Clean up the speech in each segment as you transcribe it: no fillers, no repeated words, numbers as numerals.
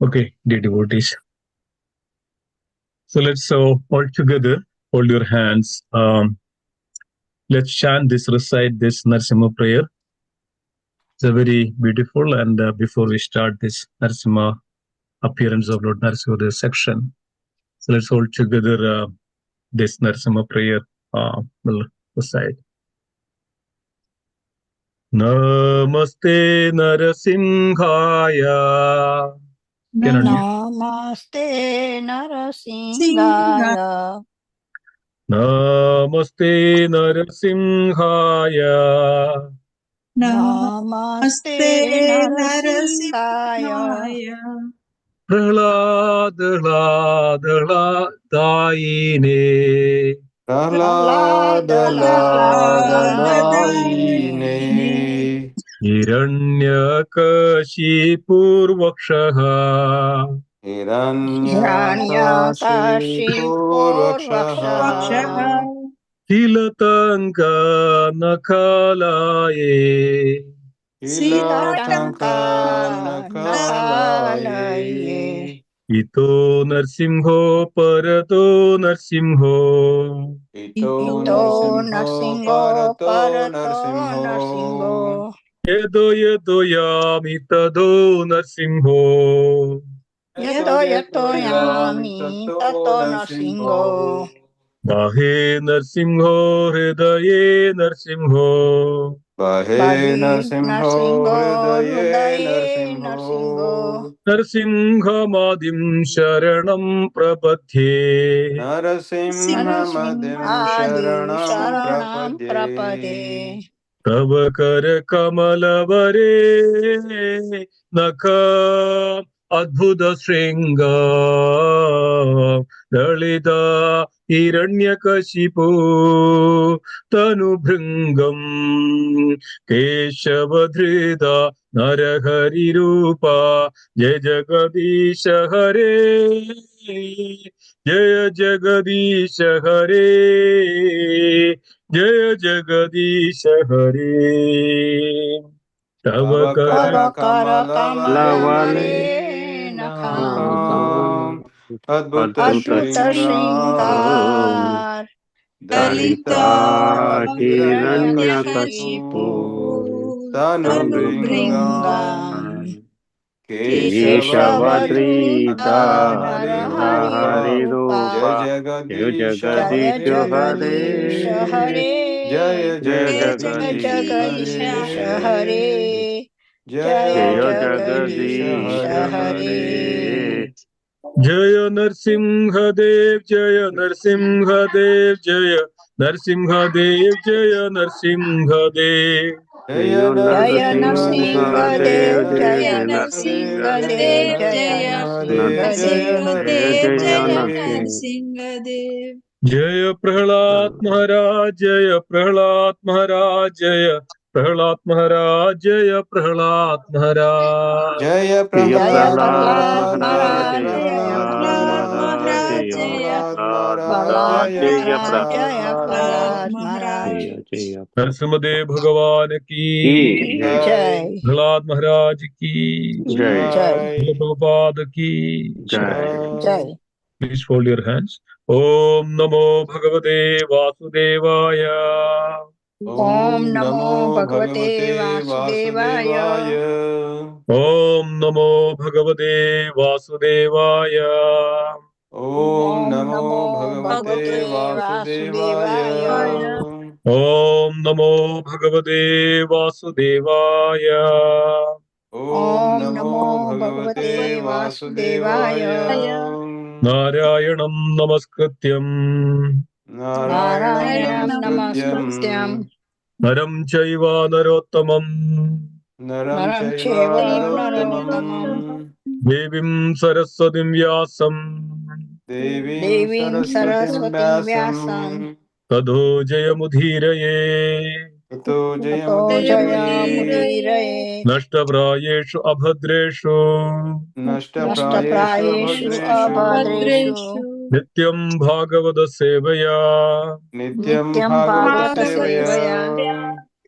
Okay, dear devotees. So let's all together hold your hands. Let's chant this, recite this Narasimha prayer. It's a very beautiful. And before we start this Narasimha appearance of Lord Narasimha, this section, so let's hold together this Narasimha prayer. We'll recite. Namaste Narasimhaya. Can unmute. Namaste Narasimhaya. Namaste Narasimhaya. Namaste Narasimhaya. Daine. Prahlada Hiranyakashipurvakshaha. Hiranyakashipurvakshaha. Kilatanka nakalaye. Silatanka nakalaye. Ito Narsimho Parato Narsimho. Ito Narsimho Parato Narsimho. Yedo yedo yami tado Narsimho. Yato yato yami tato Narsimho. Mahe Narsimho Hridaye Narsimho. Bahe Narsimho Hridaye Narsimho. Narsimhamadim Sharanam Prapatye. Narasimhadim Sharanam Prapade. तव कर कमलवरे नख अद्भुत श्रृंग ललिता हिरण्यकशिपो तनुभृङ्गं केशवधृता नरहरिरूपा जय जगदीश हरे जय जगदीश हरे जय जगदीश हरे तव कर Tava kara Lavale kamalavare nakham. Adbhuta Adbhuta Shringam Shringar. Dalita Dalita Hiranyakashipu Hiranyakashipu Tanubringam Tanubringam. Keshavadrita Keshavadrita Naraharirupa. Naraharirupa Jaya Jaya Jagadisha Jagadisha Hare Hare. Jaya Jaya Jagadisha Jagadisha Hare Hare. Jaya Jaya Jagadisha Jagadisha Hare. Hare जय नरसिंह देव जय नरसिंह देव जय नरसिंह देव जय Narsingh Dev Jaya Jaya Narasimha Narsimha Dev Dev, Jaya Jaya Narasimha Narsimha Dev Dev, Jaya Jaya Narsimha Dev. Jaya Jaya Narasimha जय प्रहलाद महाराज जय प्रहलाद महाराज जय प्रहलाद महाराज जय प्रहलाद महाराज Jaya Jaya Jaya Prahlad Prahlad Maharaj Maharaj, Jaya Jaya Prahlad Prahlad Maharaj Jaya Maharaj. Prahlad Prahlad Maharaj Jaya Maharaj, Prahlad Jaya Maharaj Prahlad Maharaj. Jaya Narasimhadeva भगवान की Ki Ki Jai Jai, Prahlad महाराज की Ki Jai Jai, भोले प्रभुपाद की Jai Jai. Please fold your hands ओम नमो भगवते वासुदेवाय Om Om Namo Namo Bhagavate Bhagavate Vasudevaya. Vasudevaya ओम नमो भगवते वासुदेवाय Om Om Namo Namo Bhagavate Bhagavate Vasudevaya. Vasudevaya ओम नमो भगवते वासुदेवाय Om Om Namo Namo Bhagavate Bhagavate Vasudevaya. Vasudevaya नारायणं नमस्कृत्यं Narayanam Narayanam Namaskrityam Namaskrityam. नरं चैव नरोत्तमं Naram Naram Chaiva Cheva Narottamam. Narottamam देवीं सरस्वतीं व्यासं Devim Devim Saraswatim Saraswatim Vyasam. Vyasam ततो जयमुदीरये Tato Tato Jaya Jayamudire Mudiraye. नष्टप्रायेषु अभद्रेषु Nashta Nashta Prayeshu Prayeshu Abhadreshu Abhadreshu. नित्यं भागवतसेवया Nityam Nityam Bhagavata Bhagavata Sevaya. Sevaya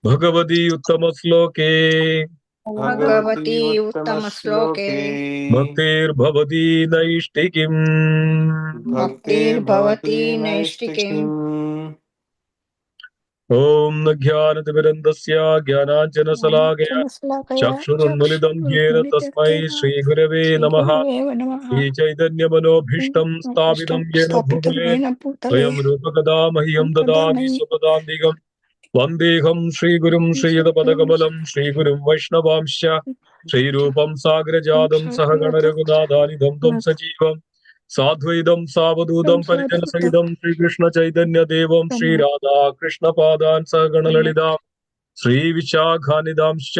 Bhagwati उत्तमश्लोके Bhagwati Bhagwati उत्तमश्लोके उत्तमश्लोके भक्तिर्भवति नैष्टिकीम् भक्तिर्भवति भक्तिर्भवति नैष्टिकीम् नैष्टिकीम् ॐ ज्ञानतिमिरन्दस्य ज्ञानाञ्जनशलाकया ज्ञानाञ्जनशलाकया चक्षुरुन्मिलितं येन तस्मै चक्षुरुन्मिलितं श्रीगुरवे नमः। श्रीगुरवे नमः। श्रीचैतन्यमनोभीष्टं स्थापितं येन स्थापितं भूतले येन भूतले स्वयं रूपकदा मह्यं ददामि ददामि स्वपदान्तिकम्। वन्देऽहं श्रीगुरुं श्रीयुतपदकमलं श्रीगुरुं वैष्णवांश्च श्रीरूपं साग्रजातं सहगणरघुनाथानिधं तं सजीवम् साद्वैतं सावधूतं परिजनसहितं श्रीकृष्णचैतन्यदेवं श्रीराधा कृष्णपादान् सहगणललितां श्रीविशाखानिधांश्च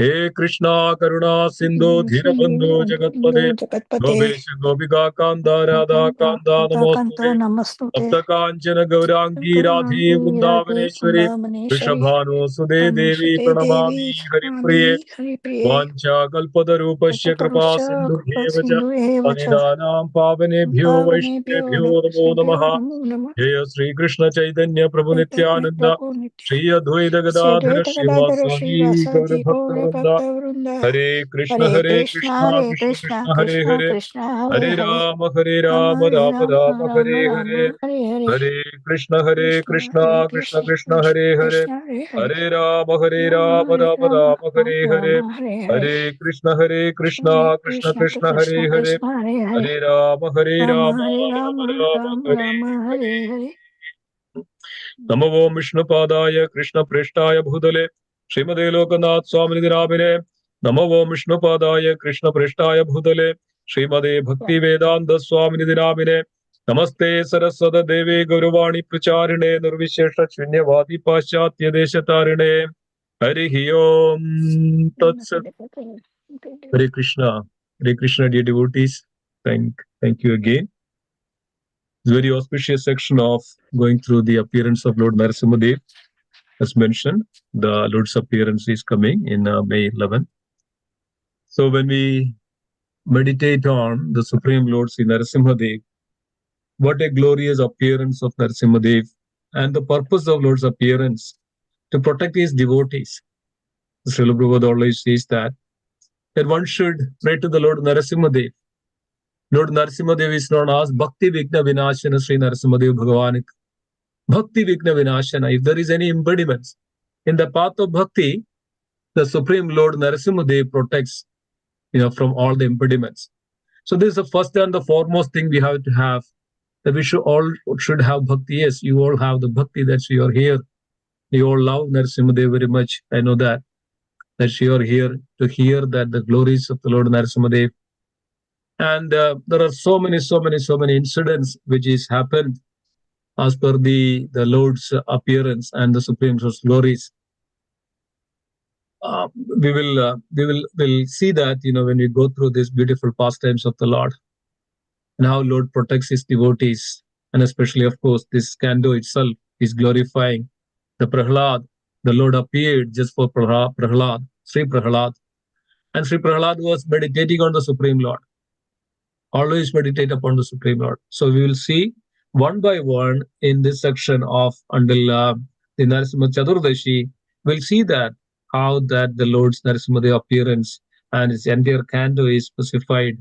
हे कृष्णा करुणा सिन्धो धीरबन्धो जगत्पते जगत्पते गोपेश गोपिका कान्त राधा कान्त कान्त नमोऽस्तुते नमस्तुते सप्तकाञ्चन गौराङ्गी राधे राधे वृन्दावनेश्वरि वृन्दावनेश्वरि वृषभानुसुदे देवी अनुसुते देवी प्रणमामि प्रणमामि हरिप्रिये हरिप्रिये वाञ्छाकल्पतरूपस्य कृपा कल्पतरुश्च सिन्धुभ्येव च कृपासिन्धु एव च पतितानां पावनेभ्यो पावनेभ्यो वैष्णवेभ्यो नमो वैष्णवेभ्यो नमः। नमो नमः। जय श्रीकृष्ण चैतन्य प्रभु चैतन्य नित्यानन्द प्रभु नित्य श्री अद्वैत श्री गदाधर अद्वैत गदाधर श्रीवासादि श्रीवासादि गौर गौरभक्तवृन्द भक्तवृंद हरे हरे कृष्ण कृष्ण कृष्ण कृष्ण कृष्ण हरे कृष्ण हरे कृष्ण हरे हरे हरे हरे राम राम हरे राम राम राम राम हरे राम हरे हरे हरे हरे कृष्ण कृष्ण हरे कृष्ण कृष्ण कृष्ण कृष्ण हरे हरे कृष्ण हरे हरे हरे राम राम हरे राम राम राम राम हरे हरे राम हरे हरे हरे कृष्ण कृष्ण हरे कृष्ण कृष्ण कृष्ण हरे कृष्ण हरे कृष्ण हरे हरे हरे राम राम हरे राम राम राम राम हरे राम हरे हरे हरे नमो ओं विष्णुपादाय कृष्णप्रेष्ठाय भूतले श्रीमते लोकनाथ स्वामिनिधि नामिने नमो ओं विष्णुपादाय कृष्णप्रेष्ठाय भूतले श्रीमते भक्ति वेदांत स्वामिनिधि नामिने नमस्ते सरस्वत देवे गौरवाणी प्रचारिणे निर्विशेष शून्यवादी पाश्चात्य देशतारिणे हरि ओम तत्सत Hare Krishna dear devotees, thank you again. It's a very auspicious section of going through the appearance of Lord Narasimha. As mentioned, the Lord's appearance is coming in May 11th. So when we meditate on the Supreme Lord Sri Narasimhadev, what a glorious appearance of Narasimhadev, and the purpose of Lord's appearance to protect his devotees. Srila Prabhupada always says that one should pray to the Lord Narasimhadev. Lord Narasimhadev is known as Bhakti Vigna Vinashana Sri Narasimhadev Bhagavan. Bhakti Vigna Vinashana. If there is any impediments in the path of bhakti, the Supreme Lord Narasimhadev protects, from all the impediments. So this is the first and the foremost thing we have to have. That we should have bhakti. Yes, you all have the bhakti that you are here. You all love Narasimhadev very much. I know that you are here to hear that the glories of the Lord Narasimhadev. And there are so many incidents which is happened as per the Lord's appearance and the Supreme Lord's glories. We will see that when we go through these beautiful pastimes of the Lord and how Lord protects his devotees, and especially of course this Canto itself is glorifying the Prahlad. The Lord appeared just for Prahlad, Sri Prahlad, and Sri Prahlad was meditating on the Supreme Lord. Always meditate upon the Supreme Lord. So we will see one by one in this section of until the Narasimha Chaturdashi. We'll see that how that the Lord's Narasimha appearance and his entire canto is specified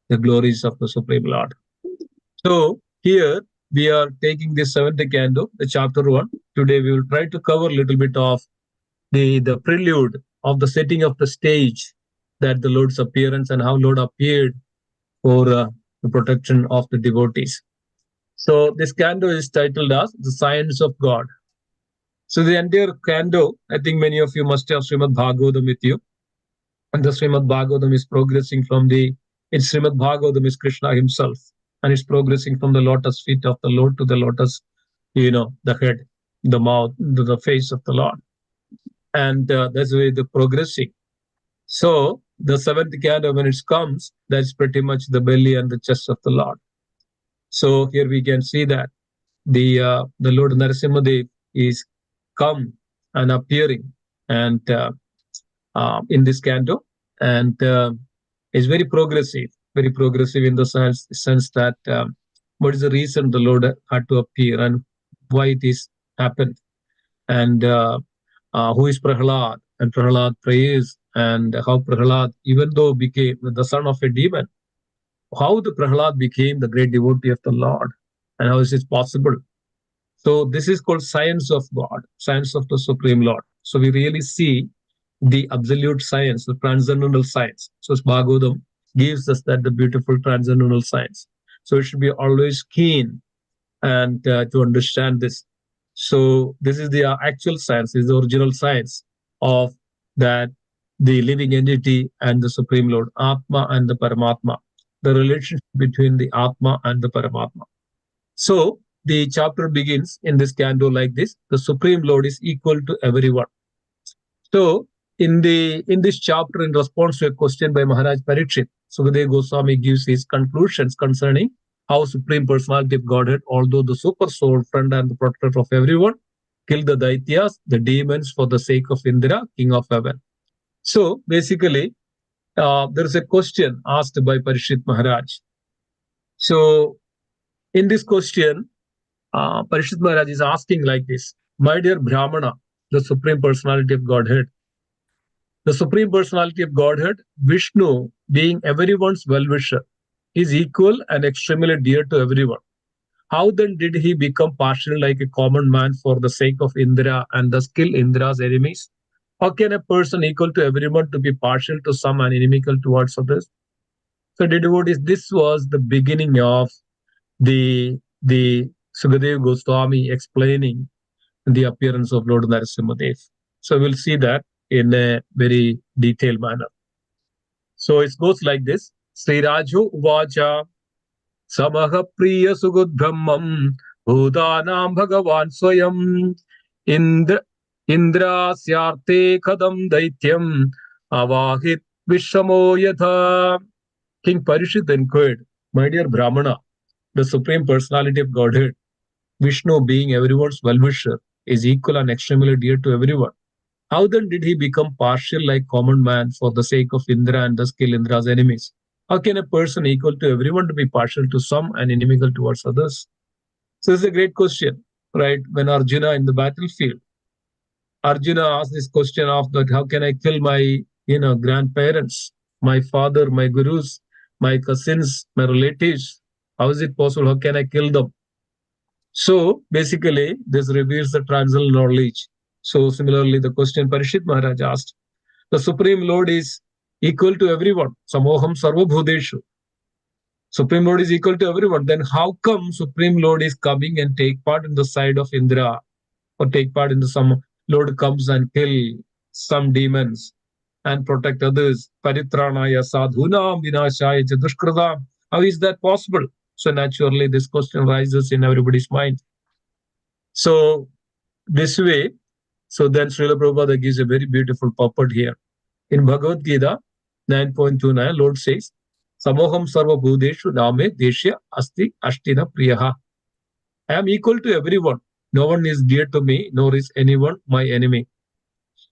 the glories of the Supreme Lord. So here we are taking this seventh canto, the chapter one. Today we will try to cover a little bit of the prelude of the setting of the stage, that the Lord's appearance and how Lord appeared for the protection of the devotees. So this canto is titled as The Science of God. So the entire canto, I think many of you must have Srimad Bhagavatam with you. And the Srimad Bhagavatam is progressing from it's Srimad Bhagavatam is Krishna himself. And it's progressing from the lotus feet of the Lord to the lotus, the head, the mouth, the face of the Lord. And that's the way the progressing. So the seventh canto, when it comes, that's pretty much the belly and the chest of the Lord. So here we can see that the Lord Narasimhadev is come and appearing and in this canto, and is very progressive in the sense that what is the reason the Lord had to appear and why it is happened, and who is Prahlad, and Prahlad prays and how Prahlad, even though became the son of a demon, how the Prahlad became the great devotee of the Lord, and how is it possible? So this is called science of God, science of the Supreme Lord. So we really see the absolute science, the transcendental science. So Bhagavatam gives us that the beautiful transcendental science. So we should be always keen and to understand this. So this is the actual science, is the original science of that the living entity and the Supreme Lord, Atma and the Paramatma, the relationship between the Atma and the Paramatma. So the chapter begins in this canto like this: the Supreme Lord is equal to everyone. So in this chapter, in response to a question by Maharaj Parikshit, Sukadeva Goswami gives his conclusions concerning how Supreme Personality of Godhead, although the super soul, friend and the protector of everyone, killed the Daityas, the demons, for the sake of Indra, king of heaven. So basically, there is a question asked by Parikshit Maharaj. So in this question, Parikshit Maharaj is asking like this: My dear Brahmana, the Supreme Personality of Godhead, the Supreme Personality of Godhead, Vishnu, being everyone's well wisher, is equal and extremely dear to everyone. How then did he become partial like a common man for the sake of Indra and thus kill Indra's enemies? How can a person equal to everyone to be partial to some and inimical towards others? So, dear devotees, this was the beginning of the Sukadeva Goswami explaining the appearance of Lord Narasimha. So we'll see that in a very detailed manner. So it goes like this: Sri Rajo Uvacha Samaha Priya Sugud Brahmam Bhudanam Bhagavan Swayam Indra Indra Syarte Kadam Daityam Avahit Vishamo Yatha. King Parishit inquired, My dear Brahmana, the Supreme Personality of Godhead, Vishnu being everyone's well-wisher, is equal and extremely dear to everyone. How then did he become partial like common man for the sake of Indra and thus kill Indra's enemies? How can a person equal to everyone to be partial to some and inimical towards others? So this is a great question, right? When Arjuna in the battlefield, Arjuna asked this question of that: How can I kill my grandparents, my father, my gurus, my cousins, my relatives? How is it possible? How can I kill them? So basically, this reveals the transcendental knowledge. So similarly, the question Parishit Maharaj asked: the Supreme Lord is equal to everyone. Samoham sarva bhudeshu. Supreme Lord is equal to everyone. Then how come Supreme Lord is coming and take part in the side of Indra, or take part in the some Lord comes and kill some demons and protect others? Paritranaya sadhunam vinashaya chadushkradam. How is that possible? So naturally, this question rises in everybody's mind. So this way, so then Srila Prabhupada gives a very beautiful purport here. In Bhagavad Gita 9.29, Lord says, Samoham sarva bhudeshu name deshya asti ashtina priyaha. I am equal to everyone. No one is dear to me, nor is anyone my enemy.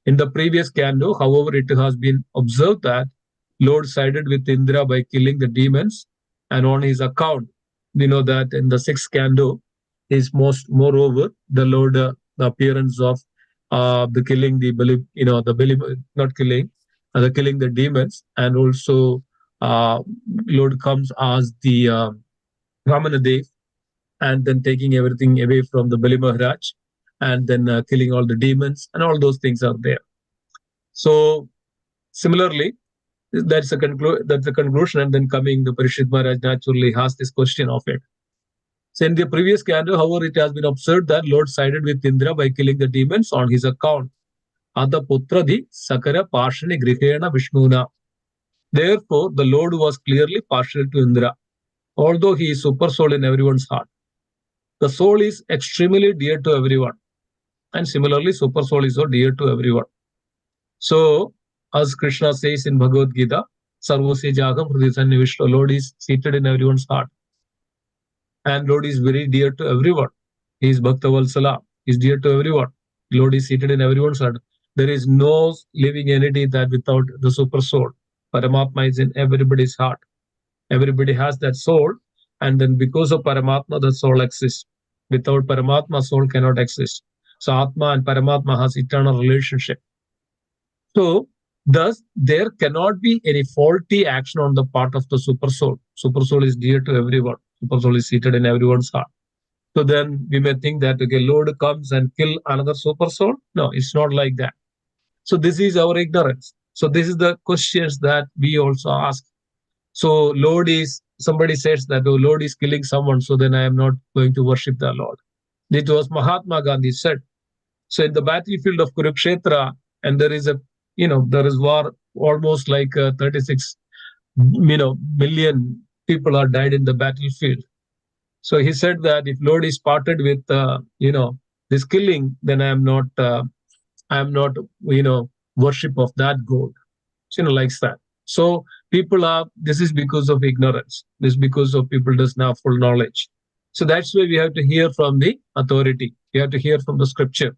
In the previous canto, however, it has been observed that Lord sided with Indra by killing the demons, and on his account, we know that in the sixth canto is moreover the Lord the appearance of the killing the not killing the killing the demons, and also uh, Lord comes as the Ramanadev, and then taking everything away from the Bali Maharaj, and then killing all the demons, and all those things are there. So similarly, that's the conclusion, and then coming the Parishit Maharaj naturally has this question of it. So in the previous canto, however, it has been observed that Lord sided with Indra by killing the demons on his account. Ada putradi sakara parshani grihena Vishnuna. Therefore, the Lord was clearly partial to Indra, although he is super soul in everyone's heart. The soul is extremely dear to everyone, and similarly, super soul is so dear to everyone. So, as Krishna says in Bhagavad Gita, Sarvosya Jagam Hridayasanya Vishnu, Lord is seated in everyone's heart, and Lord is very dear to everyone. He is Bhakta Valsala, he is dear to everyone. Lord is seated in everyone's heart. There is no living entity that without the super soul. Paramatma is in everybody's heart. Everybody has that soul, and then because of Paramatma, the soul exists. Without Paramatma, soul cannot exist. So Atma and Paramatma has eternal relationship. So Thus, there cannot be any faulty action on the part of the super soul. Super soul is dear to everyone. Super soul is seated in everyone's heart. So then we may think that okay, Lord comes and kill another super soul. No, it's not like that. So this is our ignorance. So this is the questions that we also ask. So Lord is somebody says that oh Lord is killing someone, so then I am not going to worship the Lord. It was Mahatma Gandhi said. So in the battlefield of Kurukshetra, and there is a there is war almost like 36 million people are died in the battlefield. So he said that if Lord is parted with this killing, then I am not worship of that God. So, like that. So people are this is because of ignorance. This is because of people does not have full knowledge. So that's why we have to hear from the authority. We have to hear from the scripture.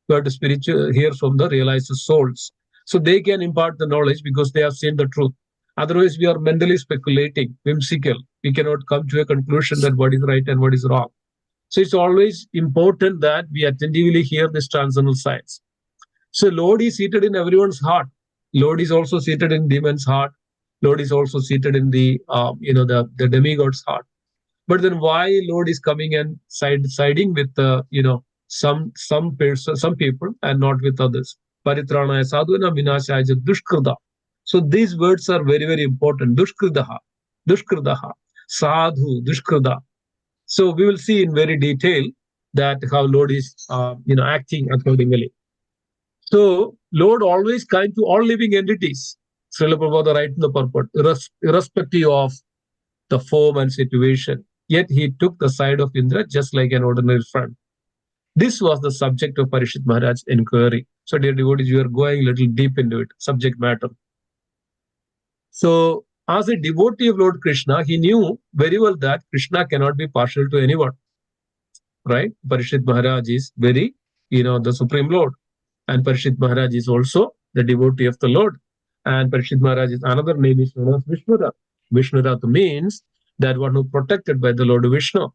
We have to spiritual hear from the realized souls. So they can impart the knowledge because they have seen the truth. Otherwise, we are mentally speculating, whimsical. We cannot come to a conclusion that what is right and what is wrong. So it's always important that we attentively hear this transcendental science. So Lord is seated in everyone's heart. Lord is also seated in demon's heart. Lord is also seated in the demigod's heart. But then why Lord is coming and siding with some person, some people and not with others? Paritranaya sadhuna vinashaya dushkrida. So these words are very, very important. Dushkridaha, dushkridaha, sadhu, dushkrida. So we will see in very detail that how Lord is acting accordingly. So Lord always kind to all living entities. Srila Prabhupada writes in the purport, irrespective of the form and situation. Yet he took the side of Indra just like an ordinary friend. This was the subject of Parishit Maharaj's inquiry. So, dear devotees, you are going a little deep into it, subject matter. So, as a devotee of Lord Krishna, he knew very well that Krishna cannot be partial to anyone, right? Parishit Maharaj is the Supreme Lord. And Parishit Maharaj is also the devotee of the Lord. And Parishit Maharaj is another name is known as Vishnurat. Vishnurat means that one who protected by the Lord Vishnu.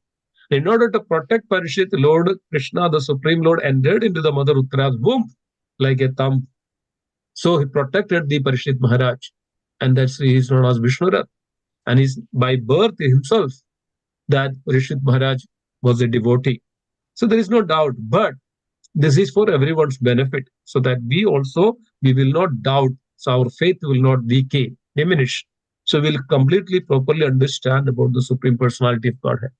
In order to protect Parishit, Lord Krishna, the Supreme Lord, entered into the Mother Uttara's womb like a thumb. So he protected the Parishit Maharaj. And that's he is known as Vishnurat. And he's by birth himself that Parishit Maharaj was a devotee. So there is no doubt. But this is for everyone's benefit, so that we will not doubt, so our faith will not decay, diminish. So we'll completely properly understand about the Supreme Personality of Godhead.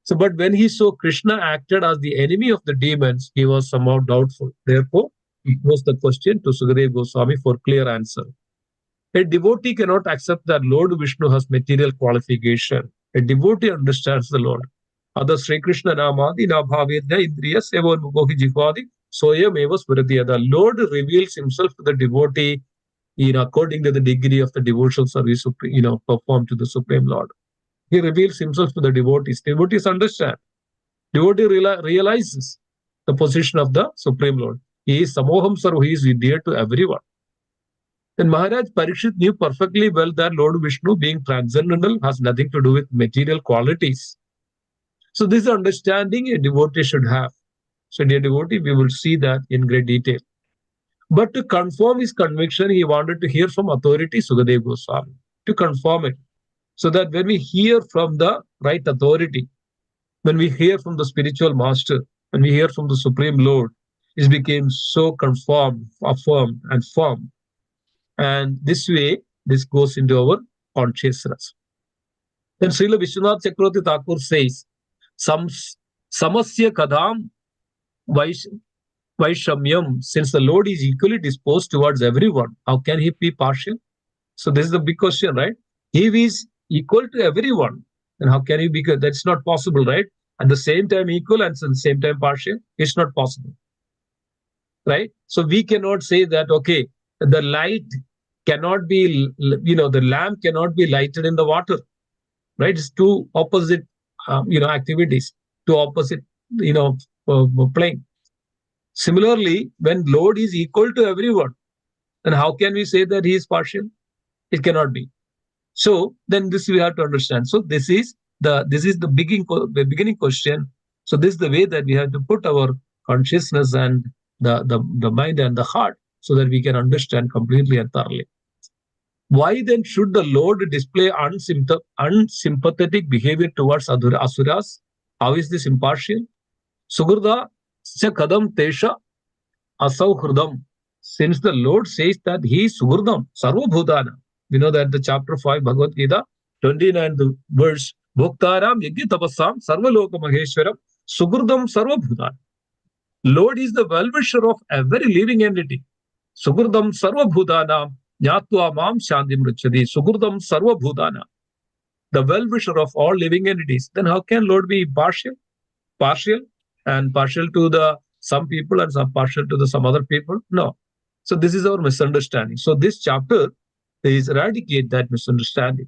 So, but when he saw Krishna acted as the enemy of the demons, he was somehow doubtful. Therefore, he posed the question to Sukadeva Goswami for clear answer. A devotee cannot accept that Lord Vishnu has material qualification. A devotee understands the Lord. Other Sri Krishna Namadi Nabhavedya Indriya Sevan Mukohi Jihvadi Soyam Eva Spuratya. The Lord reveals himself to the devotee according to the degree of the devotional service performed to the Supreme Lord. He reveals himself to the devotees. Devotees understand. Devotee realizes the position of the Supreme Lord. He is Samoham Sarva. He is dear to everyone. Then Maharaj Parikshit knew perfectly well that Lord Vishnu, being transcendental, has nothing to do with material qualities. So this is understanding a devotee should have. So dear devotee, we will see that in great detail. But to confirm his conviction, he wanted to hear from authority Sukadeva Goswami, to confirm it. So that when we hear from the right authority, when we hear from the spiritual master, when we hear from the Supreme Lord, it became so confirmed, affirmed, and firm. And this way, this goes into our consciousness. Then Srila Vishwanath Chakravarti Thakur says, Samasya Kadam Vaishamyam, since the Lord is equally disposed towards everyone, how can he be partial? So this is the big question, right? He is equal to everyone. And how can he be? That's not possible, right? At the same time equal and at the same time partial, it's not possible. Right? So we cannot say that, okay, the light cannot be, the lamp cannot be lighted in the water. Right? It's two opposite, activities, two opposite, plane. Similarly, when Lord is equal to everyone, then how can we say that he is partial? It cannot be. So then this we have to understand. So this is the beginning question. So this is the way that we have to put our consciousness and the mind and the heart. so that we can understand completely and thoroughly. Why then should the Lord display unsympathetic behavior towards asuras? How is this impartial? Sugurda cha kadam tesha asauhridam. Since the Lord says that He is Sugurdam, Sarvabhutana. We know that the chapter 5, Bhagavad Gita, 29th verse, Bhoktaram Yajna Tapasam Sarvaloka Maheshwaram Sugurdam Sarvabhutana. Lord is the well-wisher of every living entity. Sugurdam Sarvabhutana Nyatva Mam Shantim Richadi. Sugurdam Sarvabhutana. The well-wisher of all living entities. Then how can Lord be partial? Partial and partial to the some people and some partial to the some other people? No. So this is our misunderstanding. So this chapter is eradicate that misunderstanding.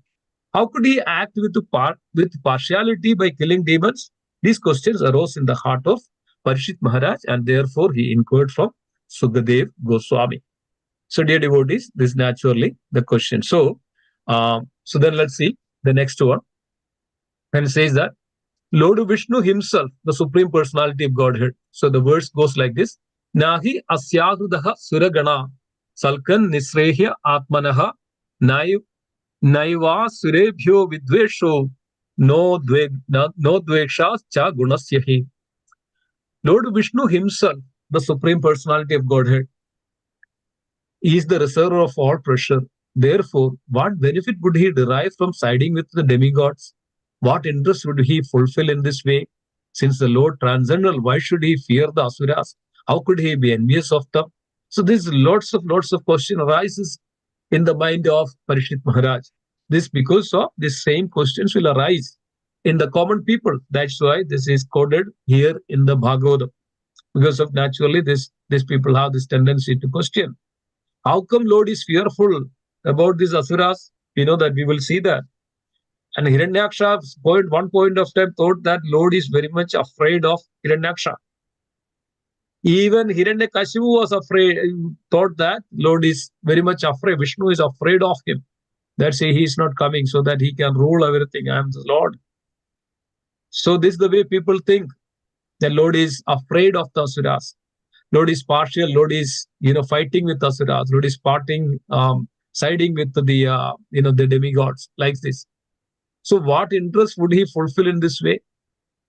How could he act with partiality by killing demons? These questions arose in the heart of Parishit Maharaj, and therefore he inquired from Sukadev Goswami. So, dear devotees, this is naturally the question. So then let's see the next one. And it says that Lord Vishnu himself, the Supreme Personality of Godhead. So the verse goes like this: Nahi asyahrudaha suragana salkan nisrehya atmanaha naiva surebhyo vidvesho no dvekshas cha gunasyahi. Lord Vishnu himself, the Supreme Personality of Godhead, is the reservoir of all pressure. Therefore, what benefit would he derive from siding with the demigods? What interest would he fulfill in this way? Since the Lord transcendental, why should he fear the asuras? How could he be envious of them? So this lots of question arises in the mind of Parishit Maharaj. This because of these same questions will arise in the common people. That's why this is quoted here in the Bhagavatam. Because of naturally these people have this tendency to question. How come Lord is fearful about these asuras? We know that we will see that. And Hiranyaksha, one point of time, thought that Lord is very much afraid of Hiranyaksha. Even Hiranyakashipu was afraid, thought that Lord is very much afraid. Vishnu is afraid of him. That's why he is not coming so that he can rule everything. I am the Lord. So this is the way people think. The Lord is afraid of the asuras. Lord is partial. Lord is fighting with asuras. Lord is siding with the demigods like this. So what interest would he fulfill in this way?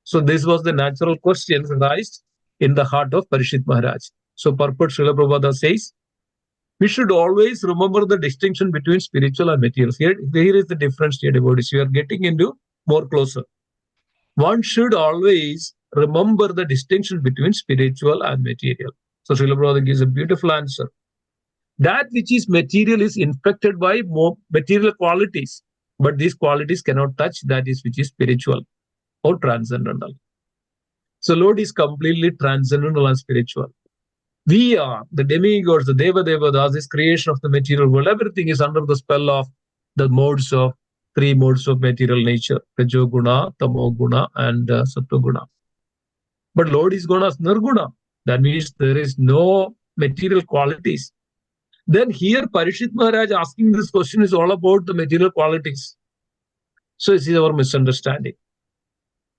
So this was the natural question raised in the heart of Parishit Maharaj. So purport Srila Prabhupada says, we should always remember the distinction between spiritual and material. Here is the difference, dear devotees. We are getting into more closer. One should always remember the distinction between spiritual and material. So Srila Prabhupada gives a beautiful answer. That which is material is infected by more material qualities, but these qualities cannot touch that is which is spiritual or transcendental. So Lord is completely transcendental and spiritual. We are the demigods, the Devadevadas, this creation of the material world. Everything is under the spell of the three modes of material nature: Rajo Guna, Tamo Guna, and Sattva Guna. But Lord is Guna Nirguna. That means there is no material qualities. Then here Parishit Maharaj asking this question is all about the material qualities. So this is our misunderstanding.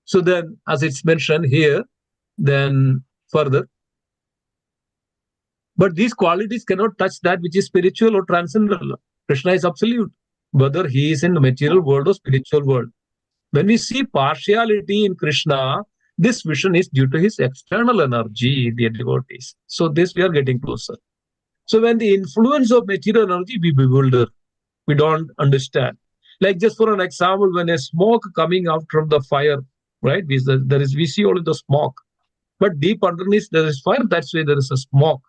So then, as it's mentioned here, then further, but these qualities cannot touch that which is spiritual or transcendental. Krishna is absolute, whether he is in the material world or spiritual world. When we see partiality in Krishna, this vision is due to his external energy, dear devotees. So this we are getting closer. So when the influence of material energy, we bewilder. We don't understand. Like just for an example, when a smoke coming out from the fire, right? We see only the smoke. But deep underneath there is fire, that's why there is a smoke.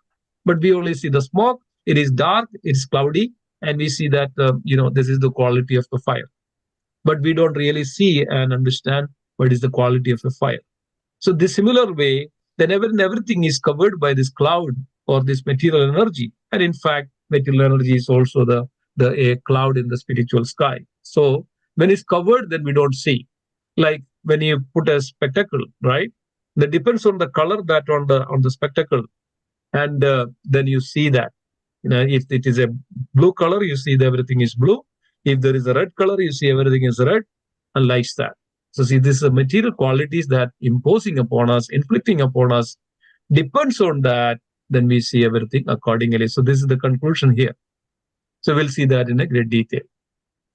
But we only see the smoke, it is dark, it is cloudy, and we see that, this is the quality of the fire. But we don't really see and understand what is the quality of the fire. So this similar way, then everything is covered by this cloud or this material energy. And in fact, material energy is also a cloud in the spiritual sky. So when it's covered, then we don't see. Like when you put a spectacle, right? That depends on the color that on the spectacle. And then you see that. If it is a blue color, you see that everything is blue. If there is a red color, you see everything is red, and like that. So see, this is material qualities that imposing upon us, inflicting upon us, depends on that then we see everything accordingly. So this is the conclusion here. So we'll see that in a great detail.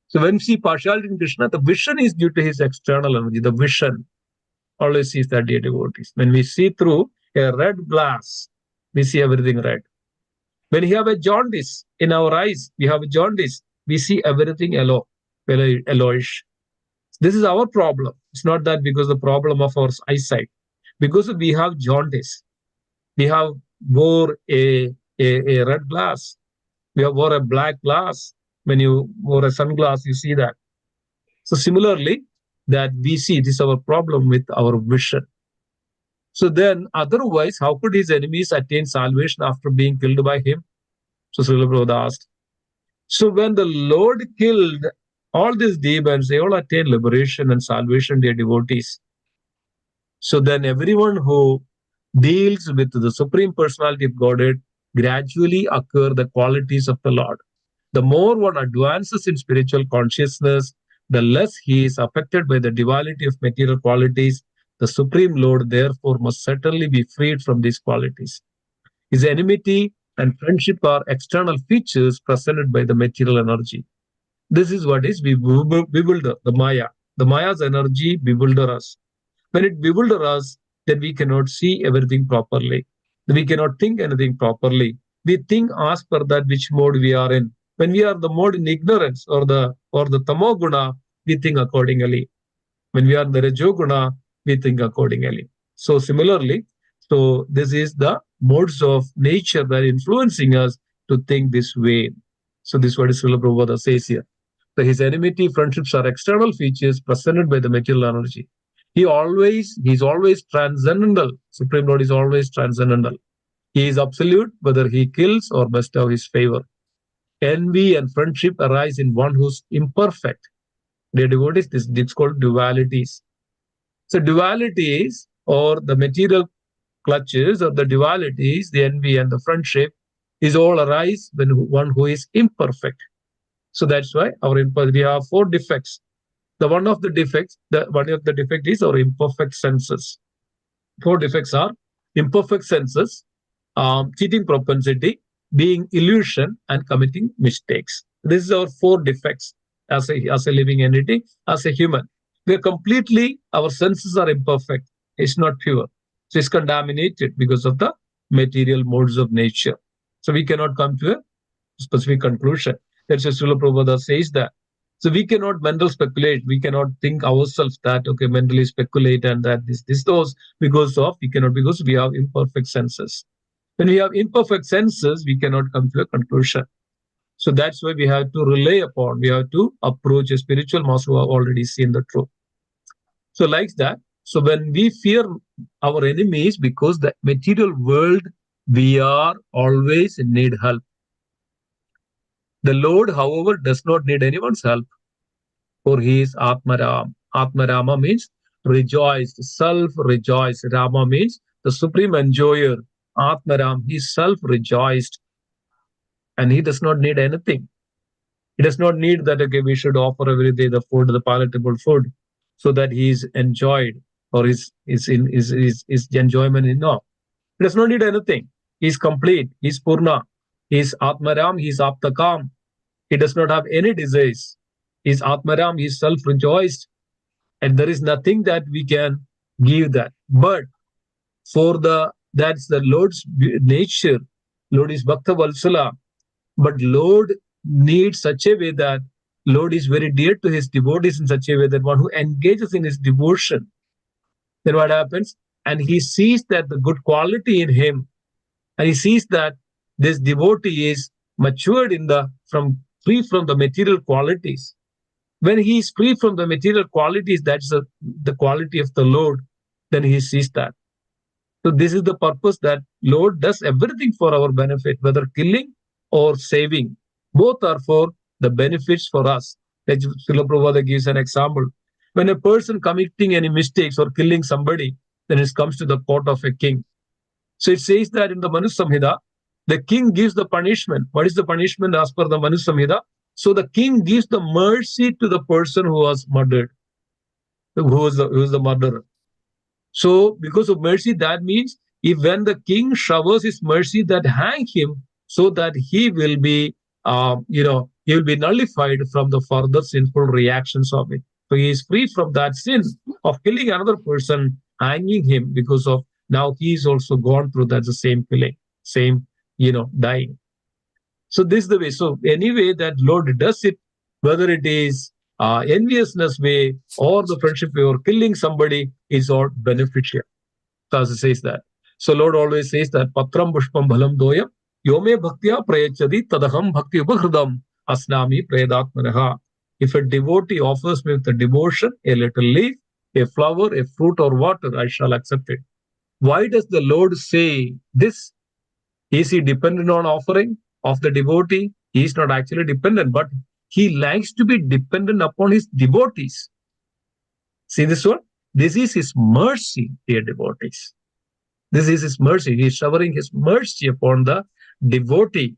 So when we see partiality in Krishna, the vision is due to his external energy. The vision always sees that dear devotees. When we see through a red glass, we see everything red. When we have a jaundice in our eyes, we have a jaundice, we see everything yellowish. This is our problem. It's not that because the problem of our eyesight, because we have jaundice. We have wore a red glass. We have wore a black glass. When you wore a sunglass, you see that. So similarly, that we see this is our problem with our vision. So then, otherwise, how could his enemies attain salvation after being killed by him? So Srila Prabhupada asked. So when the Lord killed all these demons, they all attained liberation and salvation, their devotees. So then everyone who deals with the Supreme Personality of Godhead gradually acquire the qualities of the Lord. The more one advances in spiritual consciousness, the less he is affected by the duality of material qualities. The Supreme Lord, therefore, must certainly be freed from these qualities. His enmity and friendship are external features presented by the material energy. This is what is bewilder, the Maya. The Maya's energy bewilder us. When it bewilders us, then we cannot see everything properly. We cannot think anything properly. We think as per that which mode we are in. When we are the mode in ignorance or the tamoguna, we think accordingly. When we are in the rajoguna, we think accordingly. So similarly, so this is the modes of nature that are influencing us to think this way. So this is what Srila Prabhupada says here. So his enmity, friendships are external features presented by the material energy. He's always transcendental. Supreme Lord is always transcendental. He is absolute, whether he kills or bestows his favor. Envy and friendship arise in one who's imperfect. Dear devotees, this called dualities. So dualities or the material clutches or the dualities, the envy and the friendship, is all arise when one who is imperfect. So that's why we have four defects. The one of the defect is our imperfect senses. Four defects are imperfect senses, cheating propensity, being illusion, and committing mistakes. This is our four defects as a living entity, as a human. We are completely, our senses are imperfect. It's not pure. So it's contaminated because of the material modes of nature. So we cannot come to a specific conclusion. That's why Srila Prabhupada says that. So we cannot mental speculate. We cannot think ourselves that okay, mentally speculate and that those because we have imperfect senses. When we have imperfect senses, we cannot come to a conclusion. So that's why we have to we have to approach a spiritual master who have already seen the truth. So like that. So when we fear our enemies because the material world, we are always in need help. The Lord, however, does not need anyone's help, for he is Atmaram. Atmarama means rejoiced, self-rejoiced. Rama means the supreme enjoyer. Atmaram, he self-rejoiced, and he does not need anything. He does not need that, okay, we should offer every day the food, the palatable food, so that he is enjoyed or is enjoyment enough. He does not need anything. He is complete. He is Purna. He is Atmaram. He is Aptakam. He does not have any desires. He is Atmaram. He is self-rejoiced. And there is nothing that we can give that. But that's the Lord's nature. Lord is Bhakta Valsala. But Lord needs such a way that Lord is very dear to his devotees in such a way that one who engages in his devotion, then what happens? And he sees that the good quality in him, and he sees that this devotee is matured free from the material qualities. When he is free from the material qualities, that's the quality of the Lord, then he sees that. So this is the purpose that Lord does everything for our benefit, whether killing or saving. Both are for the benefits for us. Like Srila Prabhupada gives an example. When a person committing any mistakes or killing somebody, then it comes to the court of a king. So it says that in the Manu Samhita, the king gives the punishment. What is the punishment as per the Manu Samhita? So the king gives the mercy to the person who was murdered, who was the murderer. So because of mercy, that means if when the king showers his mercy, that hang him, so that he will be, he will be nullified from the further sinful reactions of it. So he is free from that sin of killing another person, hanging him, because of now he is also gone through that the same killing, same, dying. So this is the way. So any way that Lord does it, whether it is enviousness way or the friendship way or killing somebody, is all beneficial. So as it says that. So Lord always says that Patram Pushpam Bhalam Doyam Yome Bhaktya Prayachadi Tadaham Bhakti Upahridam Asnami Predatmanaha. If a devotee offers me with a devotion, a little leaf, a flower, a fruit, or water, I shall accept it. Why does the Lord say this? Is he dependent on offering of the devotee? He is not actually dependent, but he likes to be dependent upon his devotees. See this one? This is his mercy, dear devotees. This is his mercy. He is showering his mercy upon the devotee.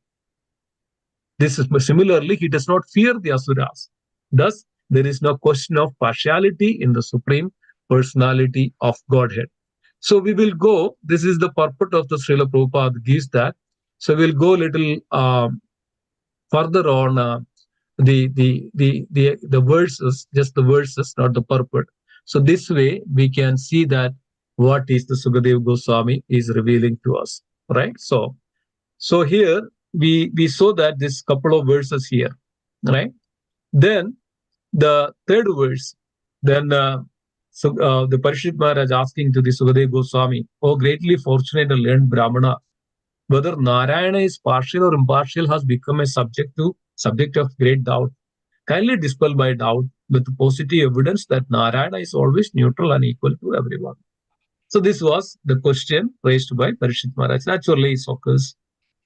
This is similarly, he does not fear the asuras. Thus, there is no question of partiality in the supreme personality of Godhead. So we will go. This is the purport of the Srila Prabhupada gives that. So we'll go a little further on the verses, just the verses, not the purport. So this way we can see that what is the Sukadeva Goswami is revealing to us, right? So here we saw that this couple of verses here, right? Then the third verse, then the Parishit Maharaj asking to the Sukadeva Goswami, "Oh, greatly fortunate and learned Brahmana, whether Narayana is partial or impartial has become a subject of great doubt. Kindly dispel my doubt with positive evidence that Narayana is always neutral and equal to everyone." So this was the question raised by Parishit Maharaj. Naturally, it occurs.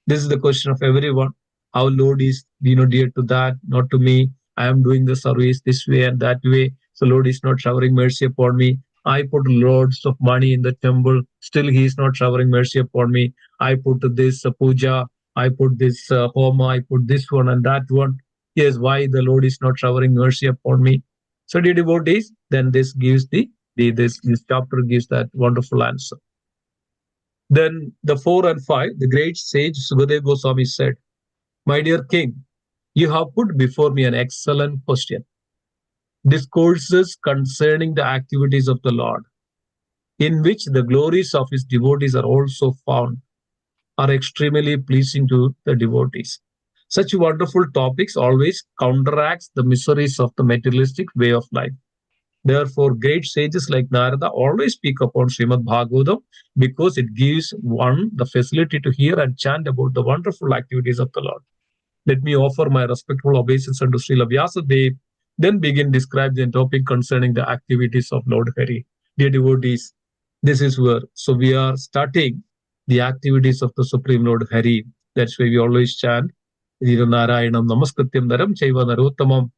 This is the question of everyone. How Lord is, dear to that, not to me. I am doing the service this way and that way. So Lord is not showering mercy upon me. I put loads of money in the temple. Still, He is not showering mercy upon me. I put this puja. I put this homa. I put this one and that one. Yes, why the Lord is not showering mercy upon me? So, dear devotees, then this gives this chapter gives that wonderful answer. Then the 4 and 5, the great sage Sukadeva Goswami said, "My dear king, you have put before me an excellent question. Discourses concerning the activities of the Lord, in which the glories of his devotees are also found, are extremely pleasing to the devotees. Such wonderful topics always counteracts the miseries of the materialistic way of life. Therefore, great sages like Narada always speak upon Srimad Bhagavatam because it gives one the facility to hear and chant about the wonderful activities of the Lord. Let me offer my respectful obeisance unto Srila Vyasadeva, then begin describe the topic concerning the activities of Lord Hari." Dear devotees, this is where, so we are starting the activities of the Supreme Lord Hari. That's why we always chant, Narayanam Namaskatyam Naram Chaiva Narottamam,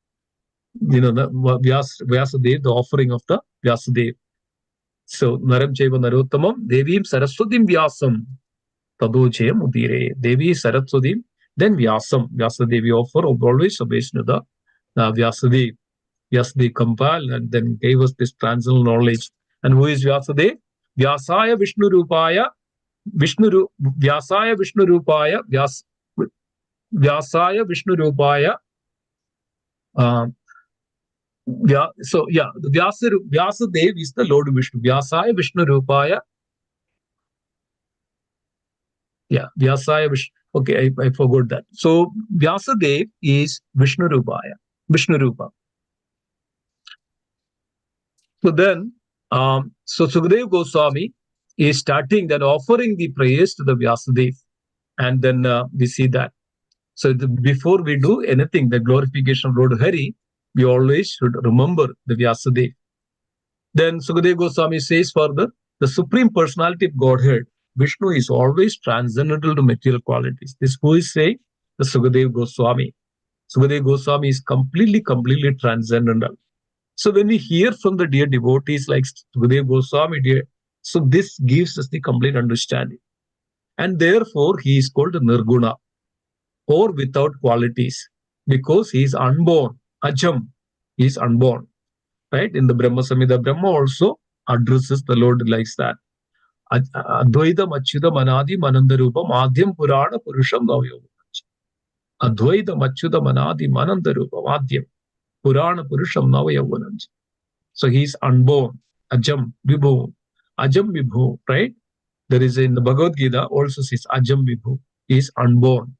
the Vyasadeva, the offering of the Vyasadeva. So Naram Chaiva Narottamam, Devim Saraswatim Vyasam, Tadojayam Udire. Devi Saraswatim, then Vyasam. Vyasadevi offer always obeys to the Vyasadeva. Vyasadeva compiled and then gave us this transcendental knowledge. And who is Vyasadeva? Vyasaya Vishnu Rupaya, Vyasaya Vishnu Rupaya, Vyasaya Vishnu Rupaya. Vyasadeva is the Lord Vishnu. Vyasaya Vishnu Rupaya. Yeah, Vyasaya Vishnu. Okay, I forgot that. So Vyasadeva is Vishnu Rupaya. Vishnu Rupa. So then, so Sukadeva Goswami is starting then offering the praise to the Vyasadeva. And then we see that. So before we do anything, the glorification of Lord Hari, we always should remember the Vyasadeva. Then Sukadeva Goswami says further, the Supreme Personality of Godhead, Vishnu, is always transcendental to material qualities. This who is saying? The Sukadeva Goswami. Sukadeva Goswami is completely transcendental. So when we hear from the dear devotees like Sukadeva Goswami, so this gives us the complete understanding. And therefore, he is called Nirguna, or without qualities, because he is unborn. Ajam, he is unborn. Right? In the Brahma Samhita, Brahma also addresses the Lord like that. Advaitam Achyutam Anadi Manandarupam Adhyam Purana Purusham Navayogam. Advaitam Achyutam Anadi Manandarupam Adhyam Purana Purusham Navayogam. So he's unborn, Ajam Vibhu, Ajam Vibhu, right? There is in the Bhagavad Gita also says Ajam Vibhu. He is unborn,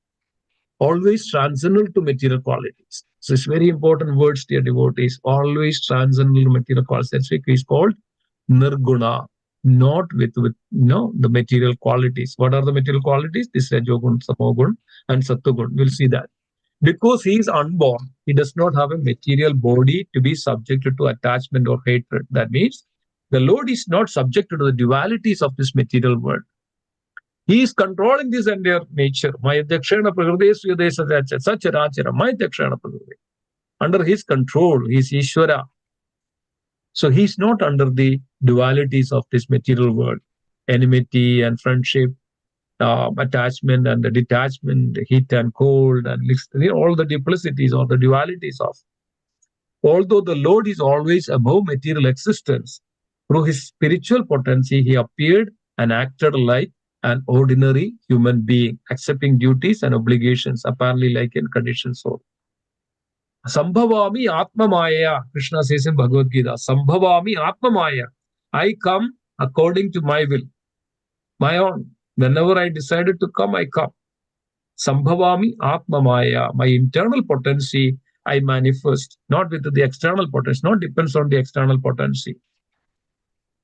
always transcendental to material qualities. So it's very important words, dear devotees. Always transcendental to material qualities. That's why he is called Nirguna, not with the material qualities. What are the material qualities? This Rajogun, Samogun, and Sattogun. We'll see that. Because he is unborn, he does not have a material body to be subjected to attachment or hatred. That means the Lord is not subjected to the dualities of this material world. He is controlling this entire nature. Maya Dakshana Prakriti Sacharachara. Maya Dakshana Prakriti. Under his control, he is Ishvara. So he is not under the dualities of this material world. Enmity and friendship, attachment and the detachment, the heat and cold, and all the duplicities or the dualities of. Although the Lord is always above material existence, through his spiritual potency, he appeared and acted like an ordinary human being, accepting duties and obligations, apparently like in conditioned soul. Sambhavami Atma Maya, Krishna says in Bhagavad Gita, Sambhavami Atma Maya. I come according to my will, my own. Whenever I decided to come, I come. Sambhavami Atma Maya, my internal potency, I manifest, not with the external potency, not depends on the external potency.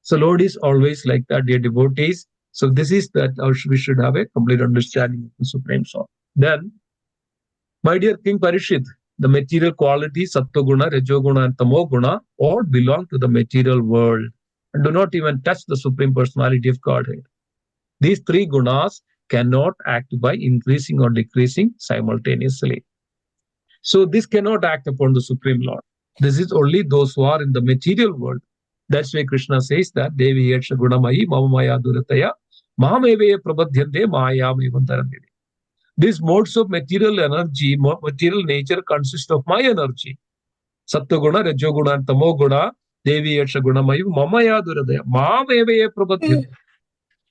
So Lord is always like that, dear devotees. So this is that we should have a complete understanding of the Supreme Soul. Then, my dear King Parishit, the material qualities, Sattva-guna, Rajoguna, and Tamoguna, all belong to the material world and do not even touch the Supreme Personality of Godhead. These three gunas cannot act by increasing or decreasing simultaneously. So this cannot act upon the Supreme Lord. This is only those who are in the material world. That's why Krishna says that Devi Yaksha Gunamayi Mama Maya Durataya Mahameve Prabadhyante Mayam Evantaramede. These modes of material energy, material nature consist of my energy. Sattva-guna, Rajoguna, and Tamoguna, Devi Yaksha Gunamayi Mama Maya Durataya Mahameve Prabadhyante.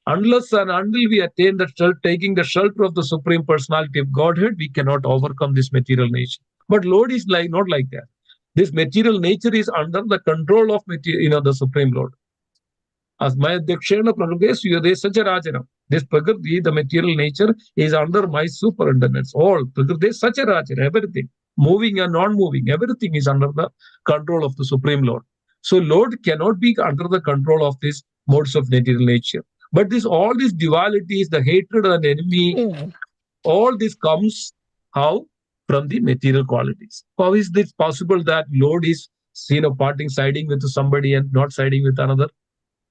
Unless and until we attain taking the shelter of the Supreme Personality of Godhead, we cannot overcome this material nature. But Lord is not like that. This material nature is under the control of the Supreme Lord. As Maya Dakshana Prakriti Suyade this Prakriti, the material nature, is under my superintendence. All Prakriti Sacharachara, everything, moving and non-moving, everything is under the control of the Supreme Lord. So Lord cannot be under the control of these modes of material nature. But all these dualities, the hatred and enemy, all this comes how? From the material qualities. How is this possible that Lord is siding with somebody and not siding with another?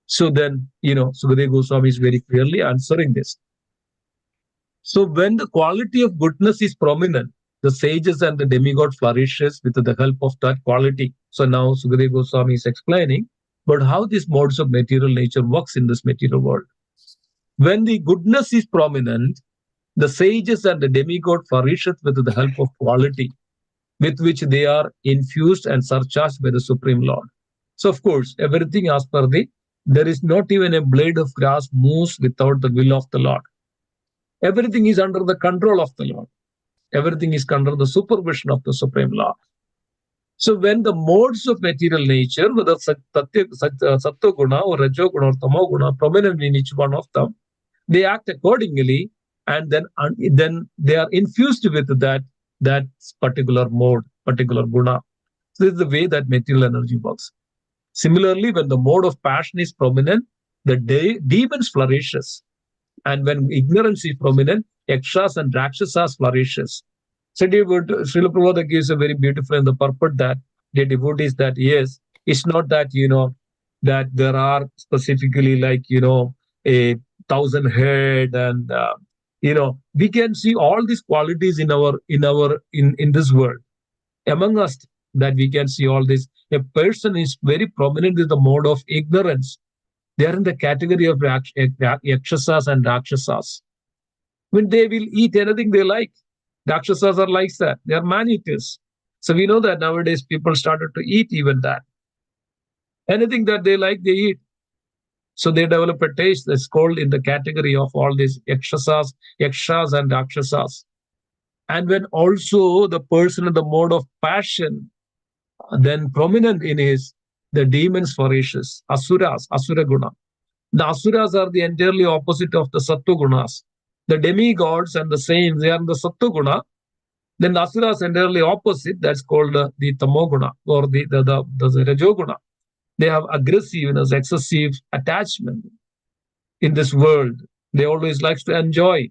So then, Sukadeva Goswami is very clearly answering this. So when the quality of goodness is prominent, the sages and the demigod flourishes with the help of that quality. So now Sukadeva Goswami is explaining but how these modes of material nature works in this material world. When the goodness is prominent, the sages and the demigod flourisheth with the help of quality, with which they are infused and surcharged by the Supreme Lord. So of course, everything as per there is not even a blade of grass moves without the will of the Lord. Everything is under the control of the Lord. Everything is under the supervision of the Supreme Lord. So when the modes of material nature, whether Sattva Guna or Rajo Guna or Tamo Guna, prominent in each one of them, they act accordingly, and then they are infused with that particular mode, particular guna. So this is the way that material energy works. Similarly, when the mode of passion is prominent, the demons flourishes, and when ignorance is prominent, yakshas and rakshasas flourishes. So Srila Prabhupada gives a very beautiful and the purport that the devotees that yes, it's not that that there are specifically like a 1,000 head and we can see all these qualities in this world among us, that we can see all this. A person is very prominent in the mode of ignorance. They are in the category of yakshasas and rakshasas. When they will eat anything they like, rakshasas are like that. They are man-eaters. So we know that nowadays people started to eat even that. Anything that they like, they eat. So they develop a taste that's called in the category of all these yakshas and rakshasas. And when also the person in the mode of passion, then prominent in his the demons voracious, asuras, asura guna. The asuras are the entirely opposite of the sattva gunas. The demigods and the saints, they are in the sattva guna. Then the asuras entirely opposite, that's called the tamoguna or the rajoguna. They have aggressiveness, excessive attachment in this world. They always likes to enjoy,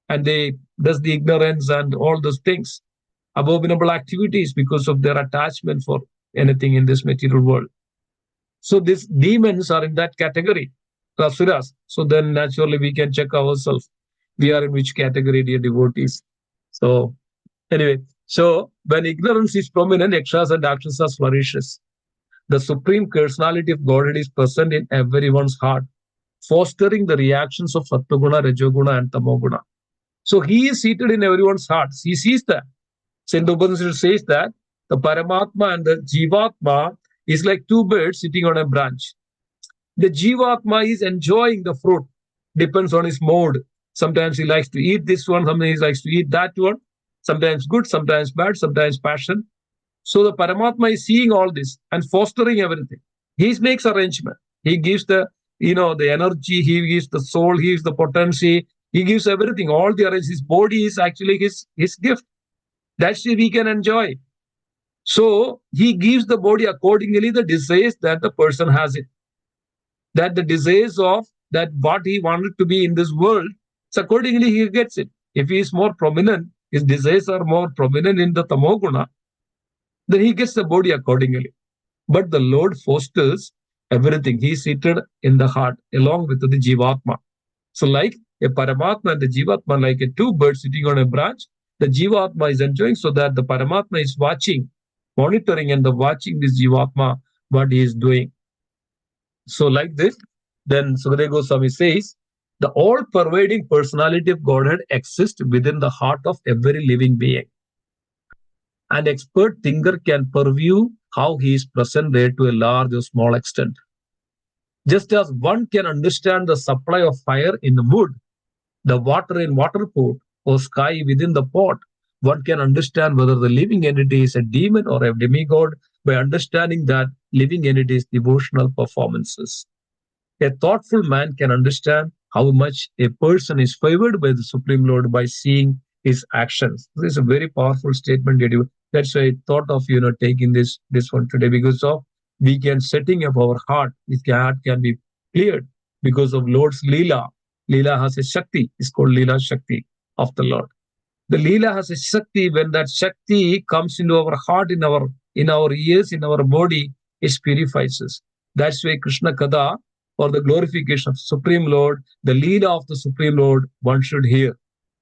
and they does the ignorance and all those things, abominable activities because of their attachment for anything in this material world. So these demons are in that category, the asuras. So then naturally we can check ourselves. We are in which category, dear devotees. So anyway, so when ignorance is prominent, yakshas and rakshasas flourishes. The supreme personality of Godhead is present in everyone's heart, fostering the reactions of Sattva-guna, Rajoguna, and Tamoguna. So he is seated in everyone's hearts. He sees that. Saint Upanishad says that the Paramatma and the Jivatma is like two birds sitting on a branch. The Jivatma is enjoying the fruit, depends on his mode. Sometimes he likes to eat this one, sometimes he likes to eat that one. Sometimes good, sometimes bad, sometimes passion. So the Paramatma is seeing all this and fostering everything. He makes arrangement. He gives the energy, he gives the soul, he gives the potency, he gives everything. All the arrangements. His body is actually his gift. That's why we can enjoy. So he gives the body accordingly the desires that the person has it. That the desires of that what he wanted to be in this world, so accordingly he gets it. If he is more prominent, his desires are more prominent in the tamoguna, then he gets the body accordingly. But the Lord fosters everything. He is seated in the heart along with the Jivatma. So, like a Paramatma and the Jivatma, like a two birds sitting on a branch, the Jivatma is enjoying, so that the Paramatma is watching, monitoring, and the watching this Jivatma what he is doing. So, like this, then Sukadeva Goswami says, the all-pervading personality of Godhead exists within the heart of every living being. An expert thinker can purview how he is present there to a large or small extent. Just as one can understand the supply of fire in the wood, the water in water pot, or sky within the pot, one can understand whether the living entity is a demon or a demigod by understanding that living entity's devotional performances. A thoughtful man can understand how much a person is favored by the Supreme Lord by seeing his actions. This is a very powerful statement. That's why I thought of taking this one today, because of we can setting up our heart. This heart can be cleared because of Lord's Leela. Leela has a Shakti. It's called Leela Shakti of the Lord. The Leela has a Shakti. When that Shakti comes into our heart, in our ears, in our body, it purifies us. That's why Krishna Kada, for the glorification of Supreme Lord, the Leela of the Supreme Lord, one should hear.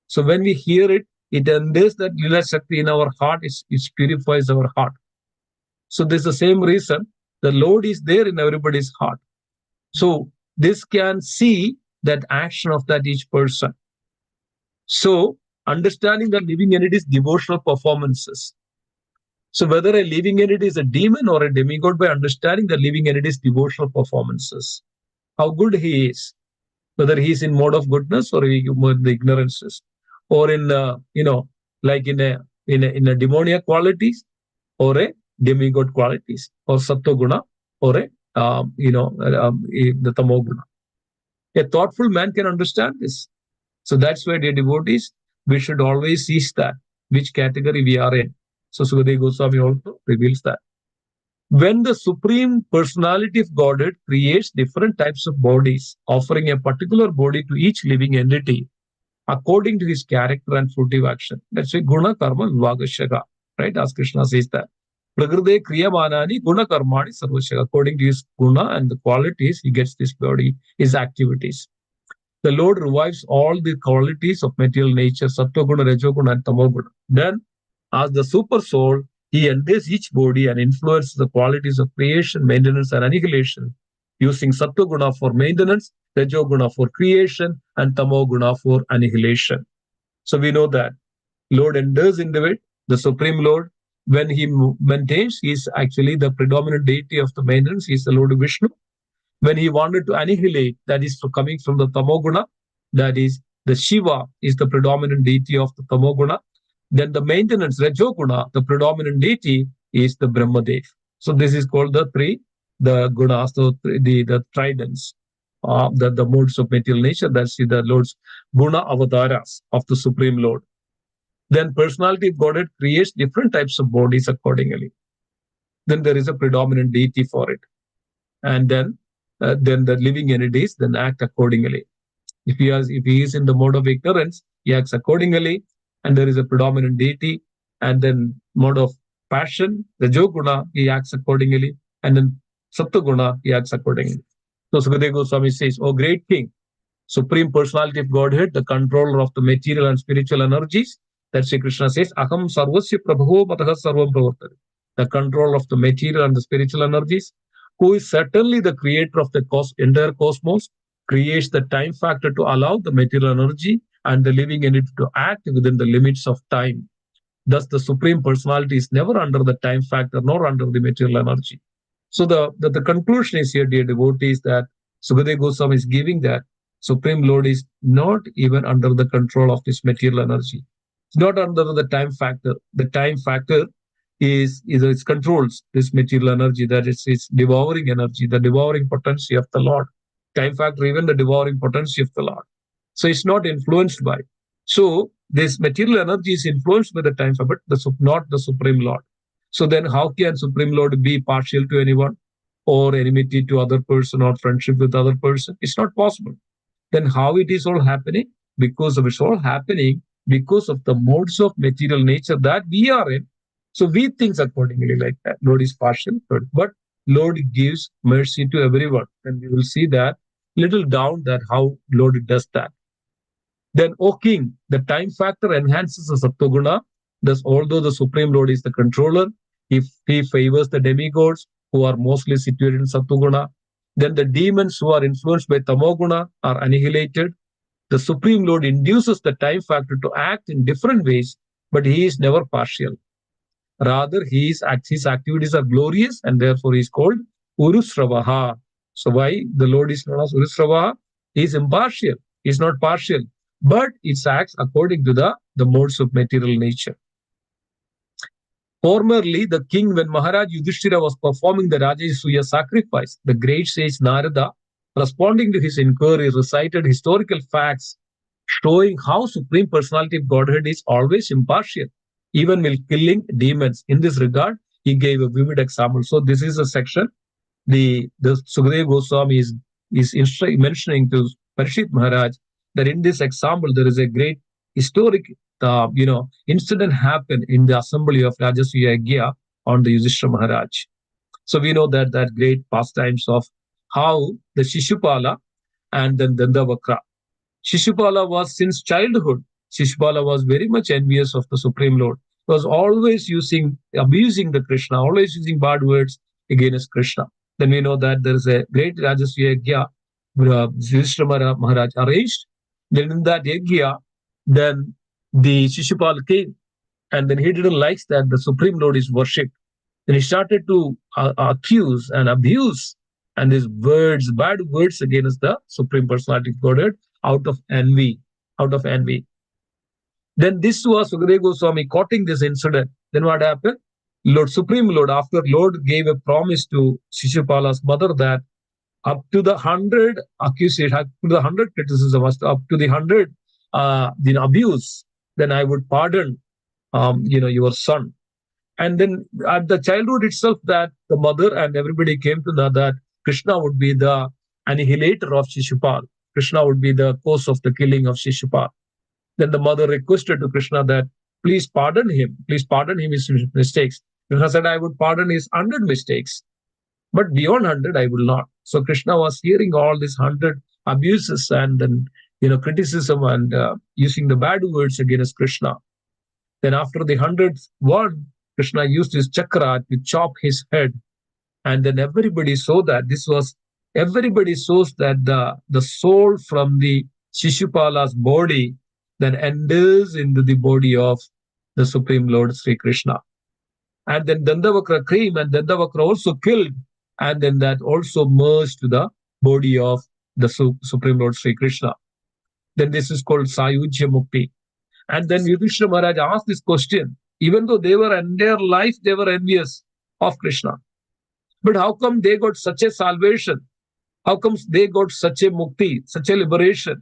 So when we hear it, it endears that Leela Shakti in our heart, it purifies our heart. So this is the same reason the Lord is there in everybody's heart. So this can see that action of that each person. So understanding the living entity's devotional performances. So whether a living entity is a demon or a demigod, by understanding the living entity's devotional performances, how good he is, whether he's in mode of goodness or he mode the ignorances, or in like in a demoniac qualities, or a demigod qualities, or sattva guna, or the tamoguna. A thoughtful man can understand this. So that's why, dear devotees, we should always seize that which category we are in. So Sukadeva Goswami also reveals that. When the Supreme Personality of Godhead creates different types of bodies, offering a particular body to each living entity according to his character and fruitive action. That's why Guna Karma Vivagashaka, right? As Krishna says that. Prakrite Kriyamanani Guna Karmani Sarvashaka. According to his guna and the qualities, he gets this body, his activities. The Lord revives all the qualities of material nature, Sattva Guna, Rajo Guna, and Tamo Guna. Then, as the super soul, he endows each body and influences the qualities of creation, maintenance, and annihilation, using Sattva Guna for maintenance, Rajo Guna for creation, and Tamo Guna for annihilation. So we know that Lord enters into it, the Supreme Lord, when he maintains, he is actually the predominant deity of the maintenance, he is the Lord Vishnu. When he wanted to annihilate, that is coming from the Tamoguna, that is the Shiva is the predominant deity of the Tamoguna. Then the maintenance Rajoguna, the predominant deity is the Brahmadev. So this is called the three, the gunas, the tridents, the modes of material nature. That's the Lord's guna avataras of the Supreme Lord. Then personality of Godhead creates different types of bodies accordingly. Then there is a predominant deity for it, and then the living entities then act accordingly. If he is in the mode of ignorance, he acts accordingly, and there is a predominant deity, and then mode of passion, the Joguna, he acts accordingly, and then Sattva he acts accordingly. So Sukadeva Goswami says, "O great king, Supreme Personality of Godhead, the controller of the material and spiritual energies," that Sri Krishna says, "Aham sarvasya prabho mataha sarvam pravartade," the control of the material and the spiritual energies, who is certainly the creator of the entire cosmos, creates the time factor to allow the material energy and the living entity to act within the limits of time. Thus, the Supreme Personality is never under the time factor nor under the material energy. So the conclusion is here, dear devotees, that Sukadeva Goswami is giving that Supreme Lord is not even under the control of this material energy. It's not under the time factor. The time factor is it controls this material energy, that it's devouring energy, the devouring potency of the Lord. Time factor, even the devouring potency of the Lord. So it's not influenced by. So this material energy is influenced by the time factor, but not the Supreme Lord. So then how can Supreme Lord be partial to anyone, or enmity to other person, or friendship with other person? It's not possible. Then how it is all happening? Because of it's all happening because of the modes of material nature that we are in. So we think accordingly like that. Lord is partial, but Lord gives mercy to everyone. And we will see that little down that how Lord does that. Then, O king, the time factor enhances the Sattva. Thus, although the Supreme Lord is the controller, if he favors the demigods who are mostly situated in Sattva, then the demons who are influenced by Tamoguna are annihilated. The Supreme Lord induces the time factor to act in different ways, but he is never partial. Rather, his activities are glorious, and therefore he is called Urusravaha. So why the Lord is known as Urusravaha? He is impartial. He is not partial, but it acts according to the modes of material nature. Formerly, the king, when Maharaj Yudhishthira was performing the Rajasuya sacrifice, the great sage Narada, responding to his inquiry, recited historical facts showing how Supreme Personality of Godhead is always impartial, even while killing demons. In this regard, he gave a vivid example. So this is a section the Sukadeva Goswami is mentioning to Parishit Maharaj that in this example there is a great historic incident happened in the assembly of Rajasuya Yagya on the Yudhishthira Maharaj. So we know that great pastimes of how the Shishupala and then Dandavakra. Shishupala was since childhood. Shishupala was very much envious of the Supreme Lord. He was always abusing the Krishna, always using bad words against Krishna. Then we know that there is a great Rajasuya Yagya Yudhishthira Maharaj arranged. Then in that Yagya, then the Shishupal came, and then he didn't like that the Supreme Lord is worshipped. Then he started to accuse and abuse and his words, bad words against the Supreme Personality of Godhead out of envy, out of envy. Then this was Sukadeva Goswami quoting this incident. Then what happened? Supreme Lord, after Lord gave a promise to Shishupala's mother that up to the 100 accusation, up to the 100 criticism, up to the 100 abuse, then I would pardon your son. And then at the childhood itself, that the mother and everybody came to know that Krishna would be the annihilator of Shishupal. Krishna would be the cause of the killing of Shishupal. Then the mother requested to Krishna that please pardon him his mistakes. Krishna said, I would pardon his 100 mistakes, but beyond 100 I will not. So Krishna was hearing all these 100 abuses and then criticism and using the bad words against Krishna. Then after the 100th one, Krishna used his chakra to chop his head, and then everybody saw that everybody saws that the soul from the Shishupala's body then enters into the body of the Supreme Lord Sri Krishna. And then Dandavakra came, and Dandavakra also killed, and then that also merged to the body of the Supreme Lord Sri Krishna. Then this is called Sayujya Mukti. And then Yudhishthira Maharaj asked this question, even though they were in their life, they were envious of Krishna. But how come they got such a salvation? How comes they got such a mukti, such a liberation?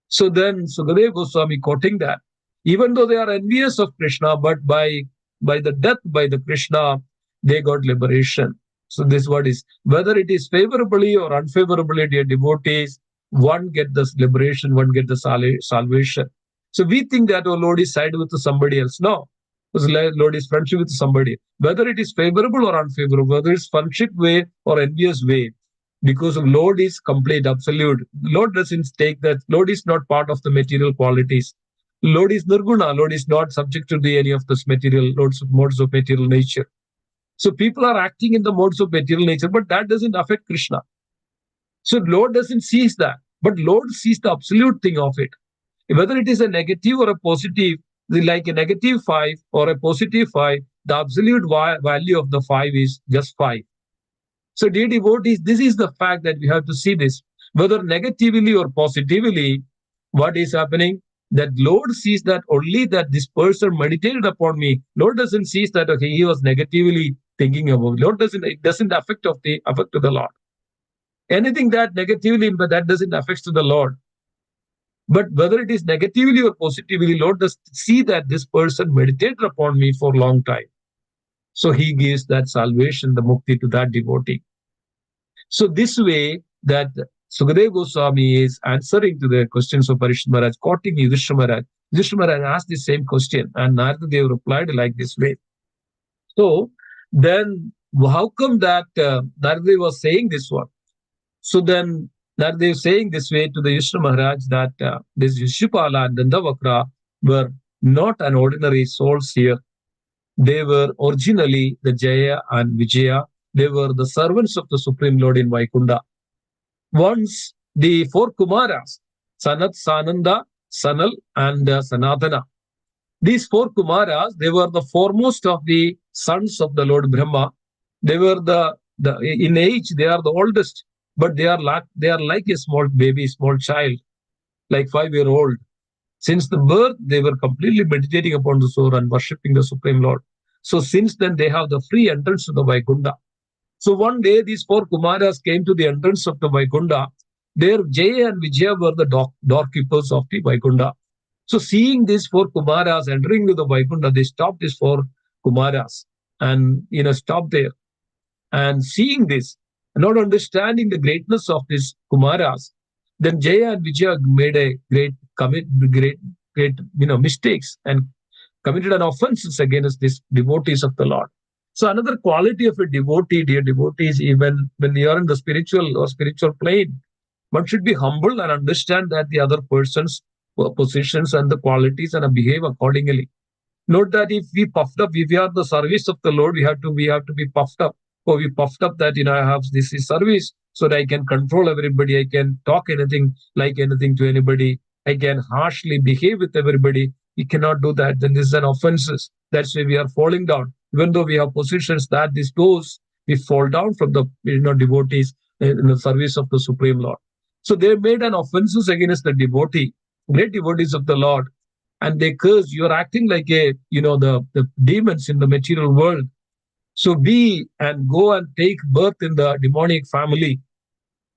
So then Sukadeva Goswami quoting that, even though they are envious of Krishna, but by the death by the Krishna, they got liberation. So this word is, whether it is favorably or unfavorably, dear devotees, one get this liberation, one get the salvation. So we think that our Lord is side with somebody else. No, because Lord is friendship with somebody. Whether it is favorable or unfavorable, whether it's friendship way or envious way, because of Lord is complete, absolute. Lord doesn't take that. Lord is not part of the material qualities. Lord is nirguna. Lord is not subject to the any of this material modes of material nature. So people are acting in the modes of material nature, but that doesn't affect Krishna. So Lord doesn't seize that, but Lord sees the absolute thing of it. Whether it is a negative or a positive, like a negative 5 or a positive 5, the absolute value of the 5 is just 5. So, dear devotees, this is the fact that we have to see this. Whether negatively or positively, what is happening? That Lord sees that only that this person meditated upon me. Lord doesn't see that okay, he was negatively thinking about. Lord doesn't, it doesn't affect to the Lord. Anything that negatively, but that doesn't affect to the Lord. But whether it is negatively or positively, Lord does see that this person meditated upon me for a long time. So he gives that salvation, the mukti to that devotee. So this way that Sukadeva Goswami is answering to the questions of Parishit Maharaj, quoting Yudhishthira Maharaj. Yudhishthira Maharaj asked the same question and Narada Dev replied like this way. So then how come that Narada Dev was saying this one? So then Narada Dev saying this way to the Yudhishthira Maharaj that this Yashupala and Dandavakra were not an ordinary souls here. They were originally the Jaya and Vijaya. They were the servants of the Supreme Lord in Vaikunta. Once the 4 Kumaras, Sanat, Sananda, Sanal, and Sanatana. These 4 Kumaras, they were the foremost of the sons of the Lord Brahma. They were the in age, they are the oldest, but they are like a small baby, small child, like 5-year-old. Since the birth, they were completely meditating upon the soul and worshipping the Supreme Lord. So since then, they have the free entrance to the Vaikunta. So one day, these 4 Kumaras came to the entrance of the Vaikunta. Their Jaya and Vijaya were the doorkeepers of the Vaikunta. So seeing these 4 Kumaras entering to the Vaikunta, they stopped these 4 Kumaras and stopped there. And seeing this, not understanding the greatness of these Kumaras, then Jaya and Vijaya made a great mistakes and committed an offenses against these devotees of the Lord. So another quality of a devotee, dear devotees, even when you are in the spiritual plane, one should be humble and understand that the other person's positions and the qualities and behave accordingly. Note that if we puffed up, if we are the service of the Lord, we have to be puffed up. Or we puffed up that I have this is service so that I can control everybody. I can talk anything to anybody. I can harshly behave with everybody. We cannot do that. Then this is an offenses. That's why we are falling down. Even though we have positions that this goes, we fall down from the devotees in the service of the Supreme Lord. So they made an offenses against the devotee, great devotees of the Lord, and they curse. You are acting like the demons in the material world. So be and go and take birth in the demonic family.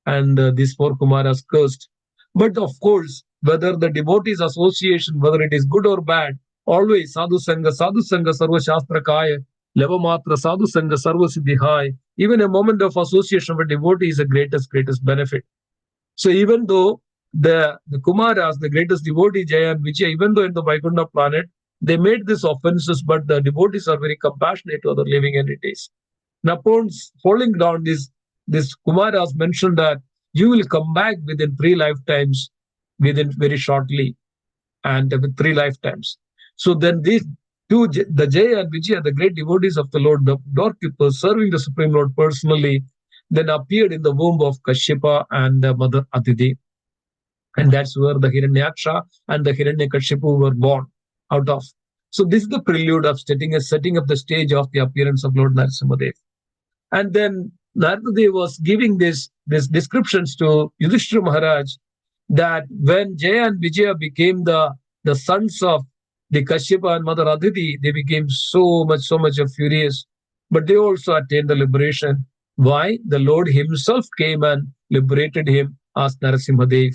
And these 4 Kumaras cursed. But of course, whether the devotees association, whether it is good or bad, always sadhu sangha sarva shastra kaya, levamatra sadhu sangha sarva siddhihaya. Even a moment of association with devotee is the greatest benefit. So even though the Kumaras, the greatest devotee, Jaya and Vijaya, even though in the Vaikuntha planet, they made these offenses, but the devotees are very compassionate to other living entities. And upon falling down, this Kumaras mentioned that you will come back within 3 lifetimes, within very shortly, and with 3 lifetimes. So then these two, the Jaya and Vijaya, the great devotees of the Lord, the doorkeepers serving the Supreme Lord personally, then appeared in the womb of Kashyapa and Mother Aditi. And that's where the Hiranyaksha and the Hiranyakashipu were born out of. So this is the prelude of setting up the stage of the appearance of Lord Narasimha. And then Narada was giving this descriptions to Yudhishthira Maharaj that when Jaya and Vijaya became the sons of the Kashyapa and Mother Aditi, they became so much of furious. But they also attained the liberation. Why? The Lord Himself came and liberated him as Narasimha Dev.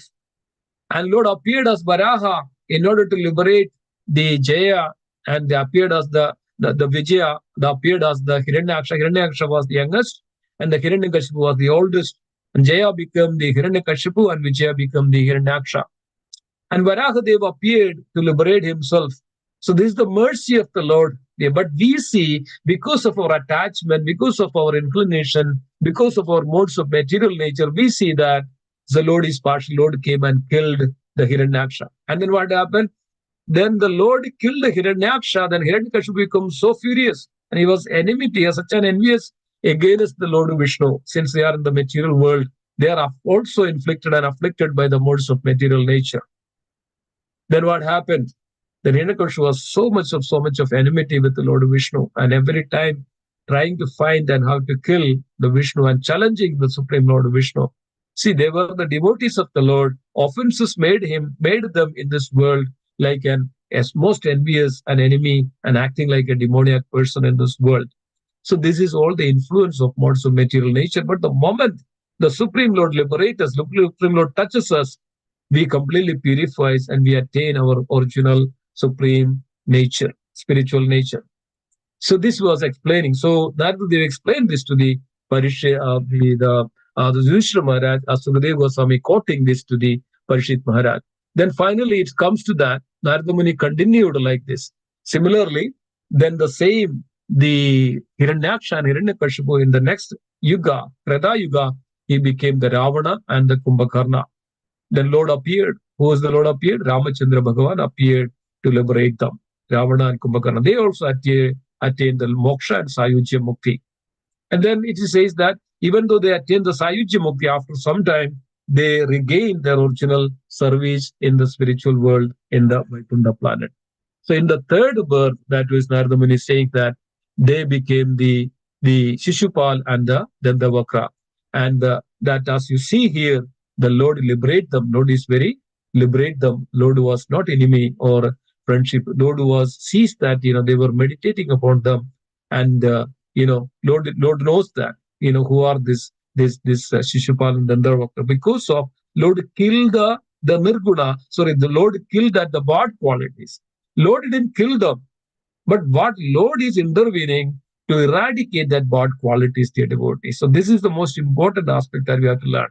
And Lord appeared as Varaha in order to liberate the Jaya, and they appeared as the Vijaya, they appeared as the Hiranyaksha. Hiranyaksha was the youngest, and the Hiranyakashipu was the oldest. And Jaya became the Hiranyakashipu, and Vijaya became the Hiranyaksha. And Varahadev appeared to liberate himself. So this is the mercy of the Lord. Yeah, but we see, because of our attachment, because of our inclination, because of our modes of material nature, we see that the Lord is partial. Lord came and killed the Hiranyaksha. And then what happened? Then the Lord killed the Hiranyaksha. Then Hiranyakashipu becomes so furious, and he was enmity, such an envious against the Lord Vishnu. Since they are in the material world, they are also inflicted and afflicted by the modes of material nature. Then what happened? The Hiranyakashipu was so much of enmity with the Lord Vishnu, and every time trying to find and how to kill the Vishnu and challenging the Supreme Lord Vishnu. See, they were the devotees of the Lord. Offenses made them in this world like an as most envious, an enemy, and acting like a demoniac person in this world. So this is all the influence of modes of material nature. But the moment the Supreme Lord liberates us, the Supreme Lord touches us, we completely purifies and we attain our original supreme nature, spiritual nature. So this was explaining. So that they explained this to the Parishit, the Yudhishthira Maharaj, as Sukadeva Goswami quoting this to the Parishit Maharaj. Then finally it comes to that Narada Muni continued like this. Similarly, then the same the Hiranyaksha and Hiranyakashipu in the next yuga, Treta Yuga, he became the Ravana and the Kumbhakarna. Then Lord appeared. Who is the Lord appeared? Ramachandra Bhagavan appeared to liberate them. Ravana and Kumbhakarna. They also attained the moksha and Sayujya Mukti. And then it says that even though they attained the Sayujya Mukti, after some time, they regained their original service in the spiritual world in the Vaikuntha planet. So in the third birth, that was Narada Muni saying that they became the Shishupal and the Dandavakra. And that as you see here, the Lord liberate them. Lord is very liberate them. Lord was not enemy or friendship. Lord was sees that they were meditating upon them, and Lord knows that who are this Shishupal and Dandavakra, because of Lord killed the Nirguna. Sorry, the Lord killed that the bad qualities. Lord didn't kill them, but what Lord is intervening to eradicate that bad qualities, dear devotees. So this is the most important aspect that we have to learn.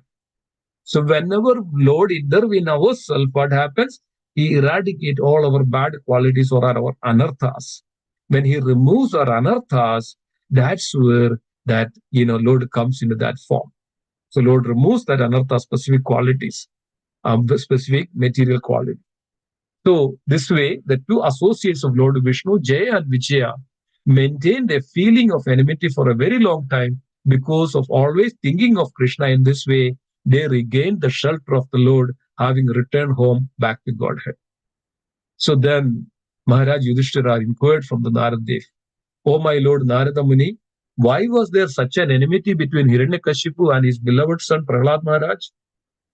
So whenever Lord intervene ourselves, what happens? He eradicate all our bad qualities or our anarthas. When he removes our anarthas, that's where that Lord comes into that form. So Lord removes that anartha specific qualities, the specific material quality. So this way, the two associates of Lord Vishnu, Jaya and Vijaya, maintained a feeling of enmity for a very long time because of always thinking of Krishna in this way. They regained the shelter of the Lord, having returned home back to Godhead. So then Maharaj Yudhishthira inquired from the Narad Dev, "O my Lord Narada Muni, why was there such an enmity between Hiranyakashipu and his beloved son Prahlad Maharaj?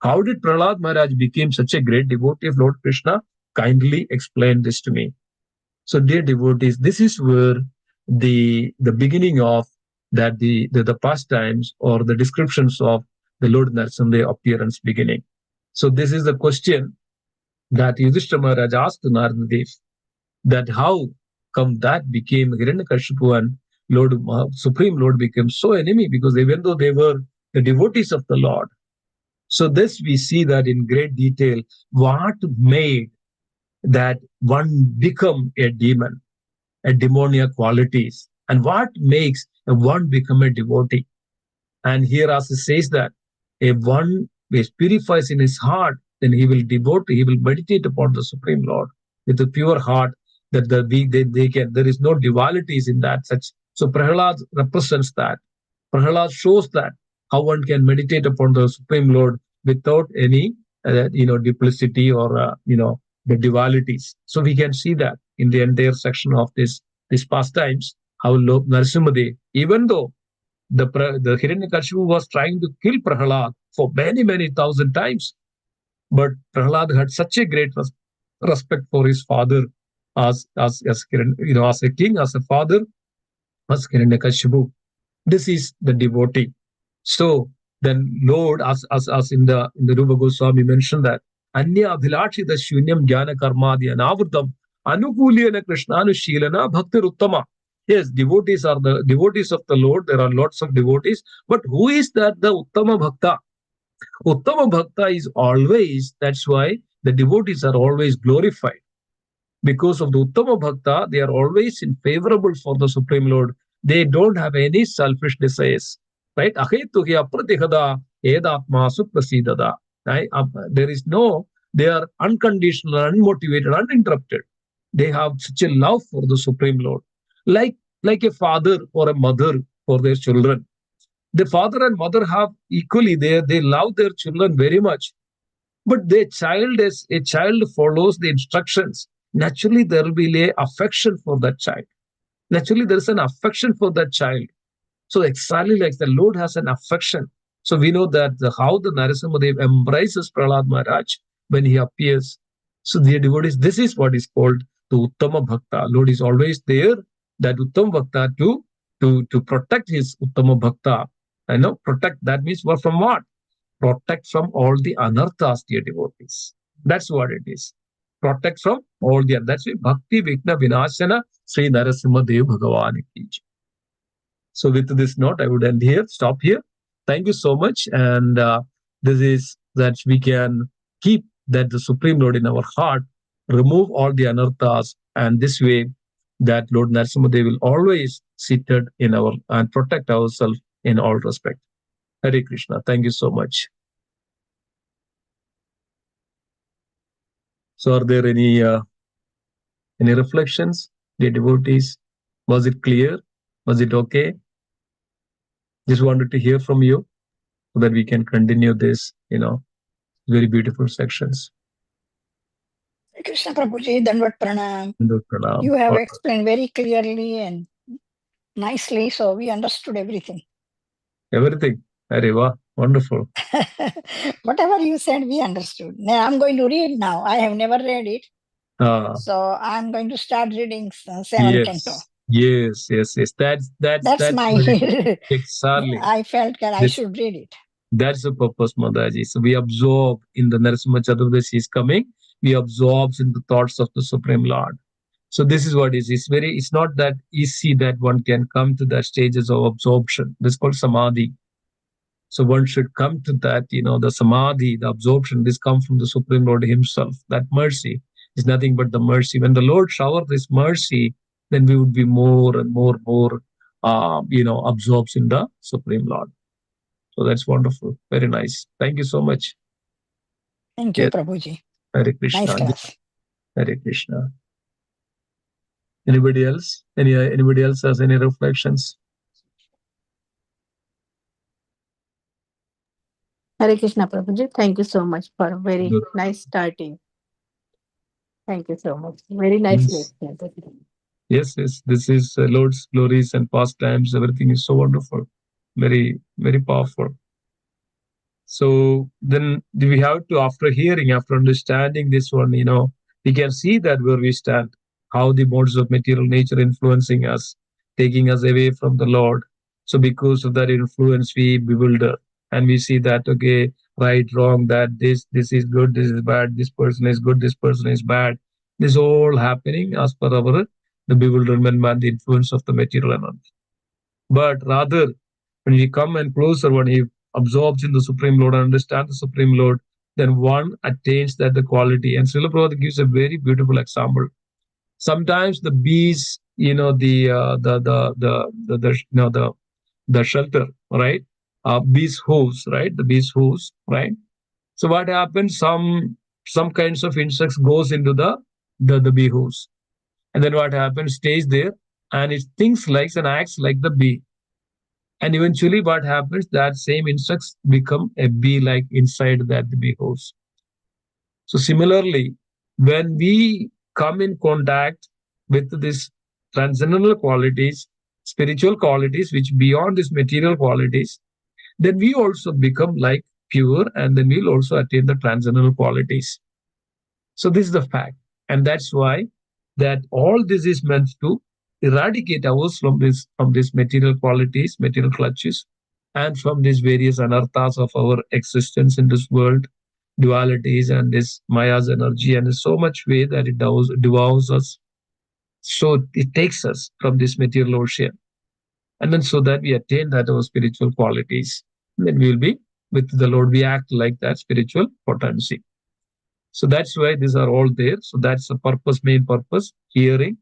How did Prahlad Maharaj become such a great devotee of Lord Krishna? Kindly explain this to me." So, dear devotees, this is where the beginning of that the pastimes or the descriptions of the Lord Narasimha appearance beginning. So, this is the question that Yudhishthira Maharaj asked to Narada Dev, that how come that became Hiranyakashipu and Lord Supreme Lord became so enemy, because even though they were the devotees of the Lord. So this we see that in great detail, what made that one become a demon, a demoniac qualities, and what makes a one become a devotee. And here also says that if one is purifies in his heart, then he will meditate upon the Supreme Lord with a pure heart, that they can, there is no dualities in that such. So Prahlad represents that. Prahlad shows that how one can meditate upon the Supreme Lord without any duplicity or the dualities. So we can see that in the entire section of this pastimes, how Narasimha, even though The Hiranyakashipu was trying to kill Prahlad for many thousand times, but Prahlad had such a great respect for his father as as a king, as a father, as Hiranyakashipu. This is the devotee. So then Lord, as in the Rupa Goswami mentioned that Anya Abhilashita Shunyam Jnana Karmadi Anavurdam Anukulyana Krishnanu Bhakti Uttama. Yes, devotees are the devotees of the Lord. There are lots of devotees, but who is that the Uttama Bhakta? Uttama Bhakta is always, that's why the devotees are always glorified. Because of the Uttama Bhakta, they are always in favorable for the Supreme Lord. They don't have any selfish desires. Right? Ahetuhi apratihada edatma suprasidada. Right? There is no, they are unconditional, unmotivated, uninterrupted. They have such a love for the Supreme Lord. Like, like a father or a mother for their children. The father and mother have equally, they love their children very much, but the child, as a child follows the instructions, naturally there will be a affection for that child. Naturally there is an affection for that child. So exactly like the Lord has an affection. So we know that how the Narasimha Dev embraces Prahlad Maharaj when he appears. So the devotees, this is what is called the Uttama Bhakta. Lord is always there, that Uttama Bhakta to protect his Uttama Bhakta. I know protect, that means from what? Protect from all the anarthas, dear devotees. That's what it is. Protect from all the, that's why Bhakti Vigna Vinashana Sri Narasimha Dev Bhagavan ki jai. So with this note, I would end here, stop here. Thank you so much. And this is that we can keep that the Supreme Lord in our heart, remove all the anarthas, and this way that Lord Narasimhadev will always seated in our and protect ourselves in all respect. Hare Krishna. Thank you so much. So are there any reflections, dear devotees? Was it clear? Was it okay? Just wanted to hear from you so that we can continue this, very beautiful sections. Krishna Prabhuji, Dandavat Pranam. Pranam. You have explained very clearly and nicely, so we understood everything. Everything. Areva, wonderful. Whatever you said, we understood. Now I'm going to read now. I have never read it. So I'm going to start reading 7th Canto. Yes. That's my exactly. I felt that I should read it. That's the purpose, Madaji. So we absorb in the Narasimha Chaturdashi is coming. We absorb in the thoughts of the Supreme Lord. So this is what is. It's not that easy that one can come to the stages of absorption. This is called samadhi. So one should come to that, the samadhi, the absorption. This comes from the Supreme Lord Himself. That mercy is nothing but the mercy. When the Lord shower this mercy, then we would be more and more, absorbed in the Supreme Lord. So that's wonderful. Very nice. Thank you so much. Thank you, Prabhuji. Hare Krishna. Nice class. Hare Krishna. Anybody else? Anybody else has any reflections? Hare Krishna Prabhuji. Thank you so much for a very nice starting. Thank you so much. Very nicely explained. Yes. This is Lord's glories and pastimes. Everything is so wonderful. Very, very powerful. So then we have to, after hearing, after understanding this one, we can see that where we stand, how the modes of material nature influencing us, taking us away from the Lord. So because of that influence, we bewilder and we see that, okay, right, wrong, that this is good, this is bad, this person is good, this person is bad. This all happening as per our the bewilderment and the influence of the material energy. But rather, when we come and closer, when he absorbs in the Supreme Lord and understands the Supreme Lord, then one attains that the quality. And Srila Prabhupada gives a very beautiful example. Sometimes the bees, the shelter, right? Bees hooves, right? The bees hooves, right? So what happens? Some kinds of insects goes into the bee hooves, and then what happens? Stays there, and it thinks like and acts like the bee. And eventually what happens, that same insects become a bee like inside that the bee house. So similarly, when we come in contact with these transcendental qualities, spiritual qualities, which beyond these material qualities, then we also become like pure, and then we'll also attain the transcendental qualities. So this is the fact, and that's why that all this is meant to eradicate us from these material qualities, material clutches, and from these various anarthas of our existence in this world, dualities and this Maya's energy, and in so much way that it devours us. So it takes us from this material ocean, and then so that we attain that our spiritual qualities, then we will be with the Lord. We act like that spiritual potency. So that's why these are all there. So that's the purpose, main purpose, hearing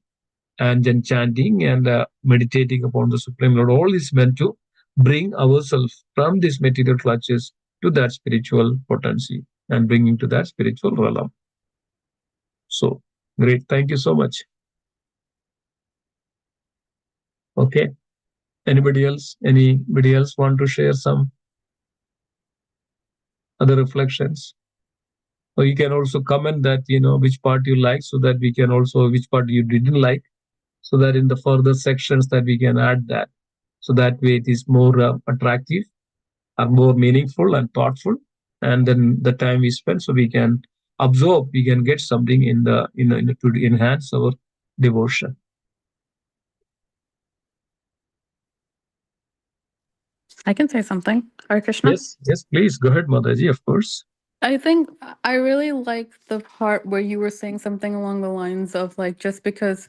and then chanting and meditating upon the Supreme Lord. All is meant to bring ourselves from these material clutches to that spiritual potency and bringing to that spiritual realm. So great. Thank you so much. Okay. Anybody else? Anybody else want to share some other reflections? Or you can also comment that, which part you like, so that we can also, which part you didn't like, so that in the further sections that we can add that. So that way it is more attractive or more meaningful and thoughtful. And then the time we spend, so we can absorb, we can get something to enhance our devotion. I can say something. Hare Krishna. Yes, please go ahead, Mataji, of course. I think I really like the part where you were saying something along the lines of like, just because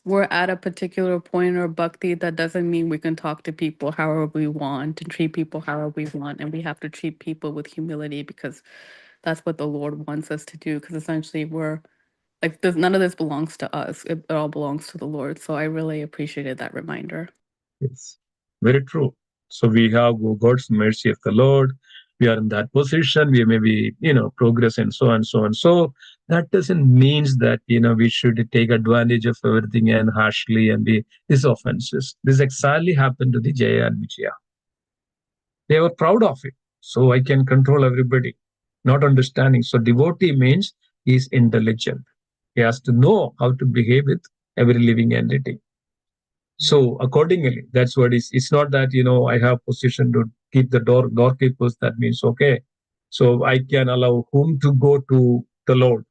we're at a particular point or bhakti, that doesn't mean we can talk to people however we want and treat people however we want. And we have to treat people with humility, because that's what the Lord wants us to do. Because essentially we're like, none of this belongs to us. It all belongs to the Lord. So I really appreciated that reminder. Yes, very true. So we have God's mercy of the Lord. We are in that position. We may be, progress and so and so and so. That doesn't means that we should take advantage of everything and harshly and be these offenses. This exactly happened to the Jaya and Vijaya. They were proud of it. So I can control everybody, not understanding. So devotee means he is intelligent. He has to know how to behave with every living entity. So accordingly, that's what is. It's not that I have position to keep the doorkeepers. That means okay. So I can allow whom to go to the Lord.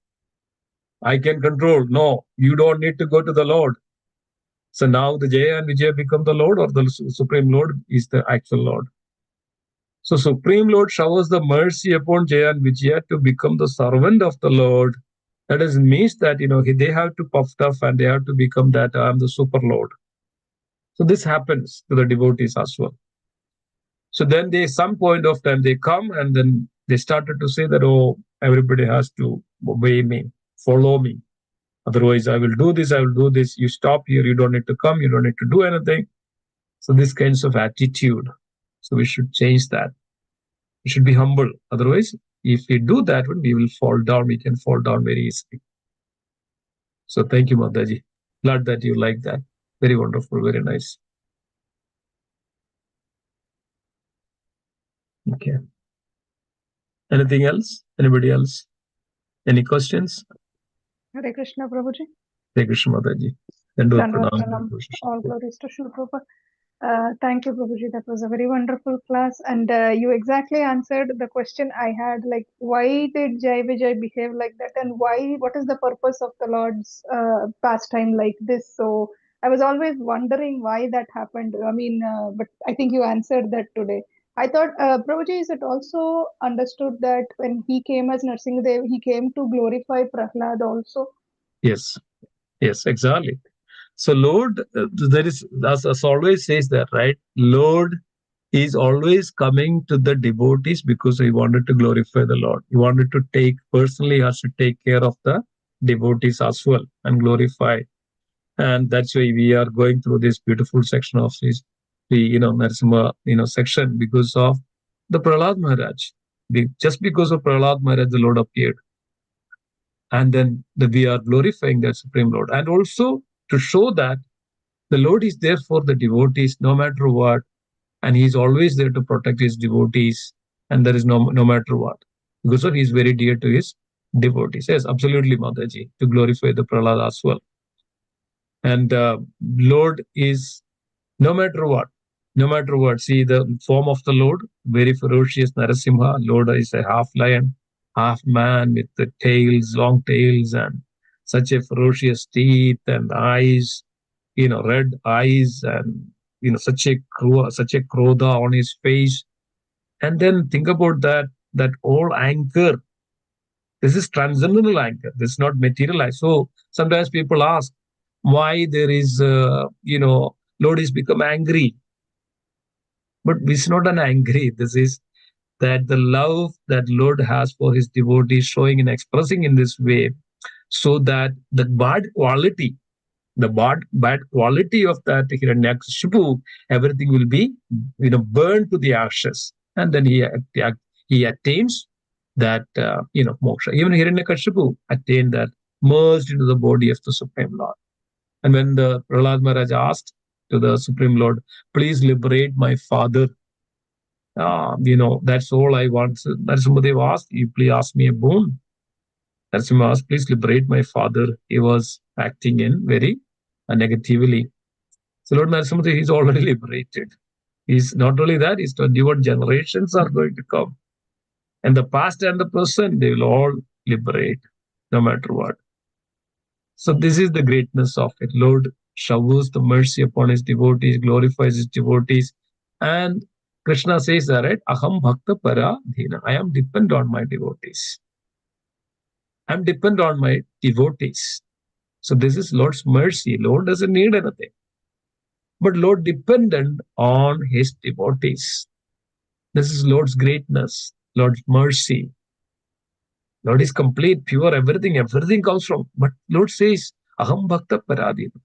I can control. No, you don't need to go to the Lord. So now the Jaya and Vijaya become the Lord, or the Supreme Lord is the actual Lord. So Supreme Lord showers the mercy upon Jaya and Vijaya to become the servant of the Lord. That is means that they have to puff up and they have to become that I'm the Super Lord. So this happens to the devotees as well. So then some point of time they come and then they started to say that, oh, everybody has to obey me, follow me. Otherwise, I will do this, I will do this. You stop here, you don't need to come, you don't need to do anything. So this kinds of attitude. So we should change that. We should be humble. Otherwise, if we do that, we will fall down. We can fall down very easily. So thank you, Mataji. Glad that you like that. Very wonderful, very nice. Okay. Anything else? Anybody else? Any questions? Hare Krishna, Prabhuji. Hare Krishna, Mataji. Dandavad Pranam. All glories to Srila Prabhupada. Thank you, Prabhuji. That was a very wonderful class. And you exactly answered the question I had, like, why did Jai Vijay behave like that? And what is the purpose of the Lord's pastime like this? So I was always wondering why that happened. I mean, but I think you answered that today. I thought, Prabhuji, is it also understood that when he came as Narsingadev, he came to glorify Prahlad also? Yes, exactly. So Lord, there is, as always says that, right? Lord is always coming to the devotees because he wanted to glorify the Lord. He wanted to personally has to take care of the devotees as well and glorify. And that's why we are going through this beautiful section of the Narasimha section, because of the Prahlad Maharaj. Just because of Prahlad Maharaj, the Lord appeared. And then we are glorifying that Supreme Lord. And also to show that the Lord is there for the devotees no matter what. And he's always there to protect his devotees. And there is no matter what. Because of he's very dear to his devotees. Yes, absolutely, Mataji, to glorify the Prahlad as well. And Lord is No matter what. No matter what. See the form of the Lord, very ferocious Narasimha. Lord is a half lion, half man with the tails, long tails, and such a ferocious teeth and eyes, red eyes, and such a krodha on his face. And then think about that all anger. This is transcendental anger. This is not materialized. So sometimes people ask why there is, Lord is become angry. But it's not an angry. This is that the love that Lord has for his devotees showing and expressing in this way, so that the bad quality of that Hiranyakashipu, everything will be burned to the ashes, and then he attains that moksha. Even Hiranyakashipu attained that, merged into the body of the Supreme Lord. And when the Prahlad Maharaj asked to the Supreme Lord, please liberate my father, that's all I want. Narasimhadev asked, you please ask me a boon. Narasimha asked, please liberate my father. He was acting in very negatively. So Lord Narasimhadev is already liberated. He's not only that, his 21 generations are going to come. And the past and the present, they will all liberate, no matter what. So this is the greatness of it. Lord showers the mercy upon his devotees, glorifies his devotees. And Krishna says that, right? Aham bhakta paradhina. I am dependent on my devotees. I'm dependent on my devotees. So this is Lord's mercy. Lord doesn't need anything. But Lord dependent on his devotees. This is Lord's greatness, Lord's mercy. Lord is complete, pure, everything comes from. But Lord says, Aham bhakta paradhina.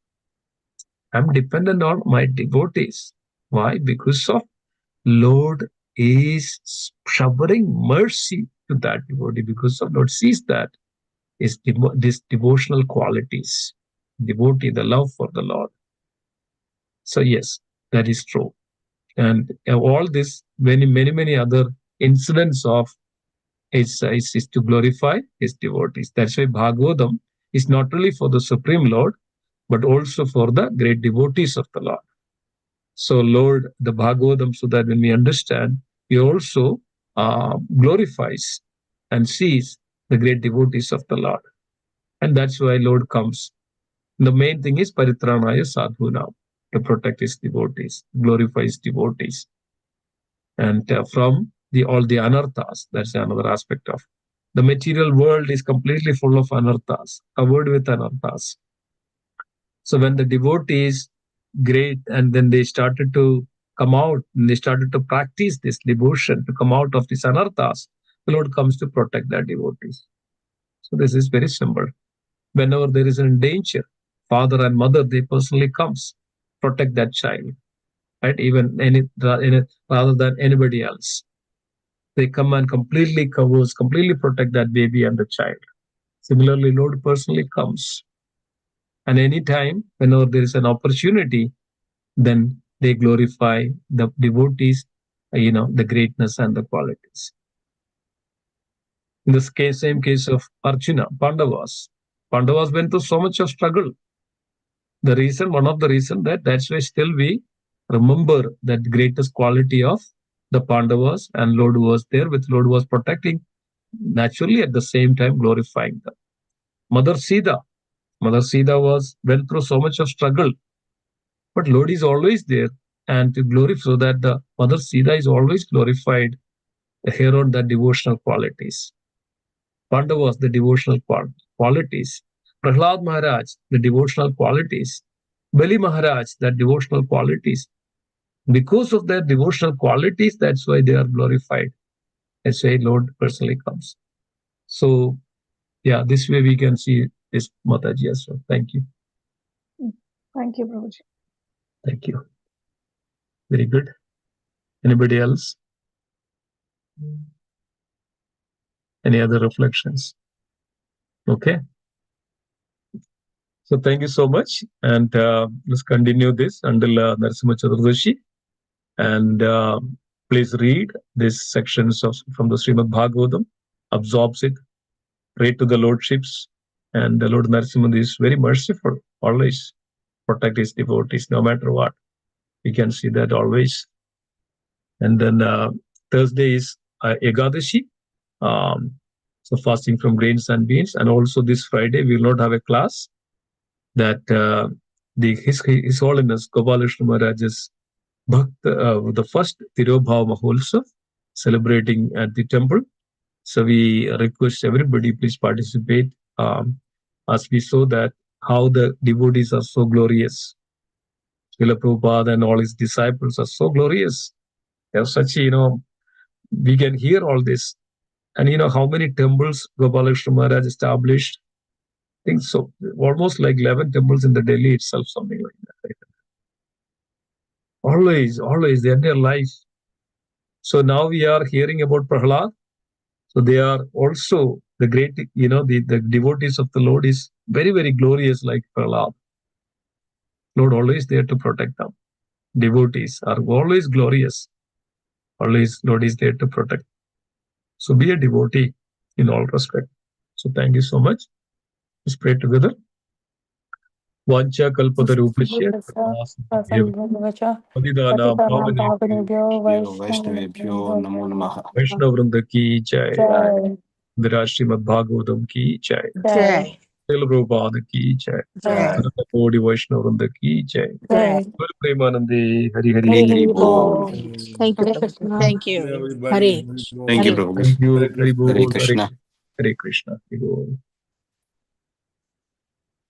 I'm dependent on my devotees. Why? Because of Lord is showering mercy to that devotee, because of Lord sees that is these devotional qualities, devotee, the love for the Lord. So yes, that is true. And all this, many other incidents of is to glorify his devotees. That's why Bhagavatam is not only for the Supreme Lord, but also for the great devotees of the Lord. So Lord, the Bhagavatam, so that when we understand, he also glorifies and sees the great devotees of the Lord. And that's why Lord comes. The main thing is Paritranaya Sadhuna, to protect his devotees, glorify his devotees. And from all the anarthas, that's another aspect of the material world is completely full of anarthas, covered with anarthas. So when the devotees great, and then they started to come out, and they started to practice this devotion to come out of these anarthas, the Lord comes to protect their devotees. So this is very simple. Whenever there is a danger, father and mother, they personally comes, protect that child, right? Even rather than anybody else. They come and completely protect that baby and the child. Similarly, Lord personally comes. And anytime, whenever there is an opportunity, then they glorify the devotees, the greatness and the qualities. In this case, same case of Arjuna, Pandavas. Pandavas went through so much of struggle. One of the reasons that's why still we remember that the greatest quality of the Pandavas, and Lord was there with Lord was protecting, naturally at the same time glorifying them. Mother Sita went through so much of struggle, but Lord is always there and to glorify, so that the Mother Sita is always glorified here on the devotional qualities. Pandavas, the devotional qualities. Prahlad Maharaj, the devotional qualities. Bali Maharaj, the devotional qualities. Because of their devotional qualities, that's why they are glorified. That's why Lord personally comes. So, yeah, this way we can see this Mataji as well. Thank you. Thank you, Prabhuji. Thank you. Very good. Anybody else? Any other reflections? Okay. So thank you so much. And let's continue this until Narasimha Chaturdashi. And please read these sections from the Srimad Bhagavatam, absorbs it, pray to the Lordships. And the Lord Narasimha is very merciful, always protect his devotees no matter what. We can see that always. And then Thursday is Ekadashi, so fasting from grains and beans. And also this Friday we will not have a class. That His Holiness Gopalkrishna Maharaj's the first Tirobhav Mahotsav celebrating at the temple. So we request everybody please participate, as we saw that how the devotees are so glorious. Srila Prabhupada and all his disciples are so glorious. They have such, we can hear all this. And how many temples Gopalkrishna Maharaj established? I think so, almost like 11 temples in the Delhi itself, something like that. Right? Always, the entire life. So now we are hearing about Prahlad. So they are also the great, the devotees of the Lord is very, very glorious like Prahlad. Lord always there to protect them. Devotees are always glorious. Always Lord is there to protect. So be a devotee in all respect. So thank you so much. Let's pray together. Vancha kalpatarupasya Padidana Pavanebhyo Vaishnavebhyo Namo Namaha. Vaishnav Vrinda ki jai. Srimad Bhagavatam ki jai. Jai. Srila Prabhupada ki jai. Jai. Kodi Vaishnav Vrinda ki jai. Jai. Premanande Hari Hari. Hari Bol. Thank you, Krishna. Thank you. Thank you, Hare. Prabhuji. Thank you. Hari Hare Bol. Krishna. Hare Krishna. Hari Bol.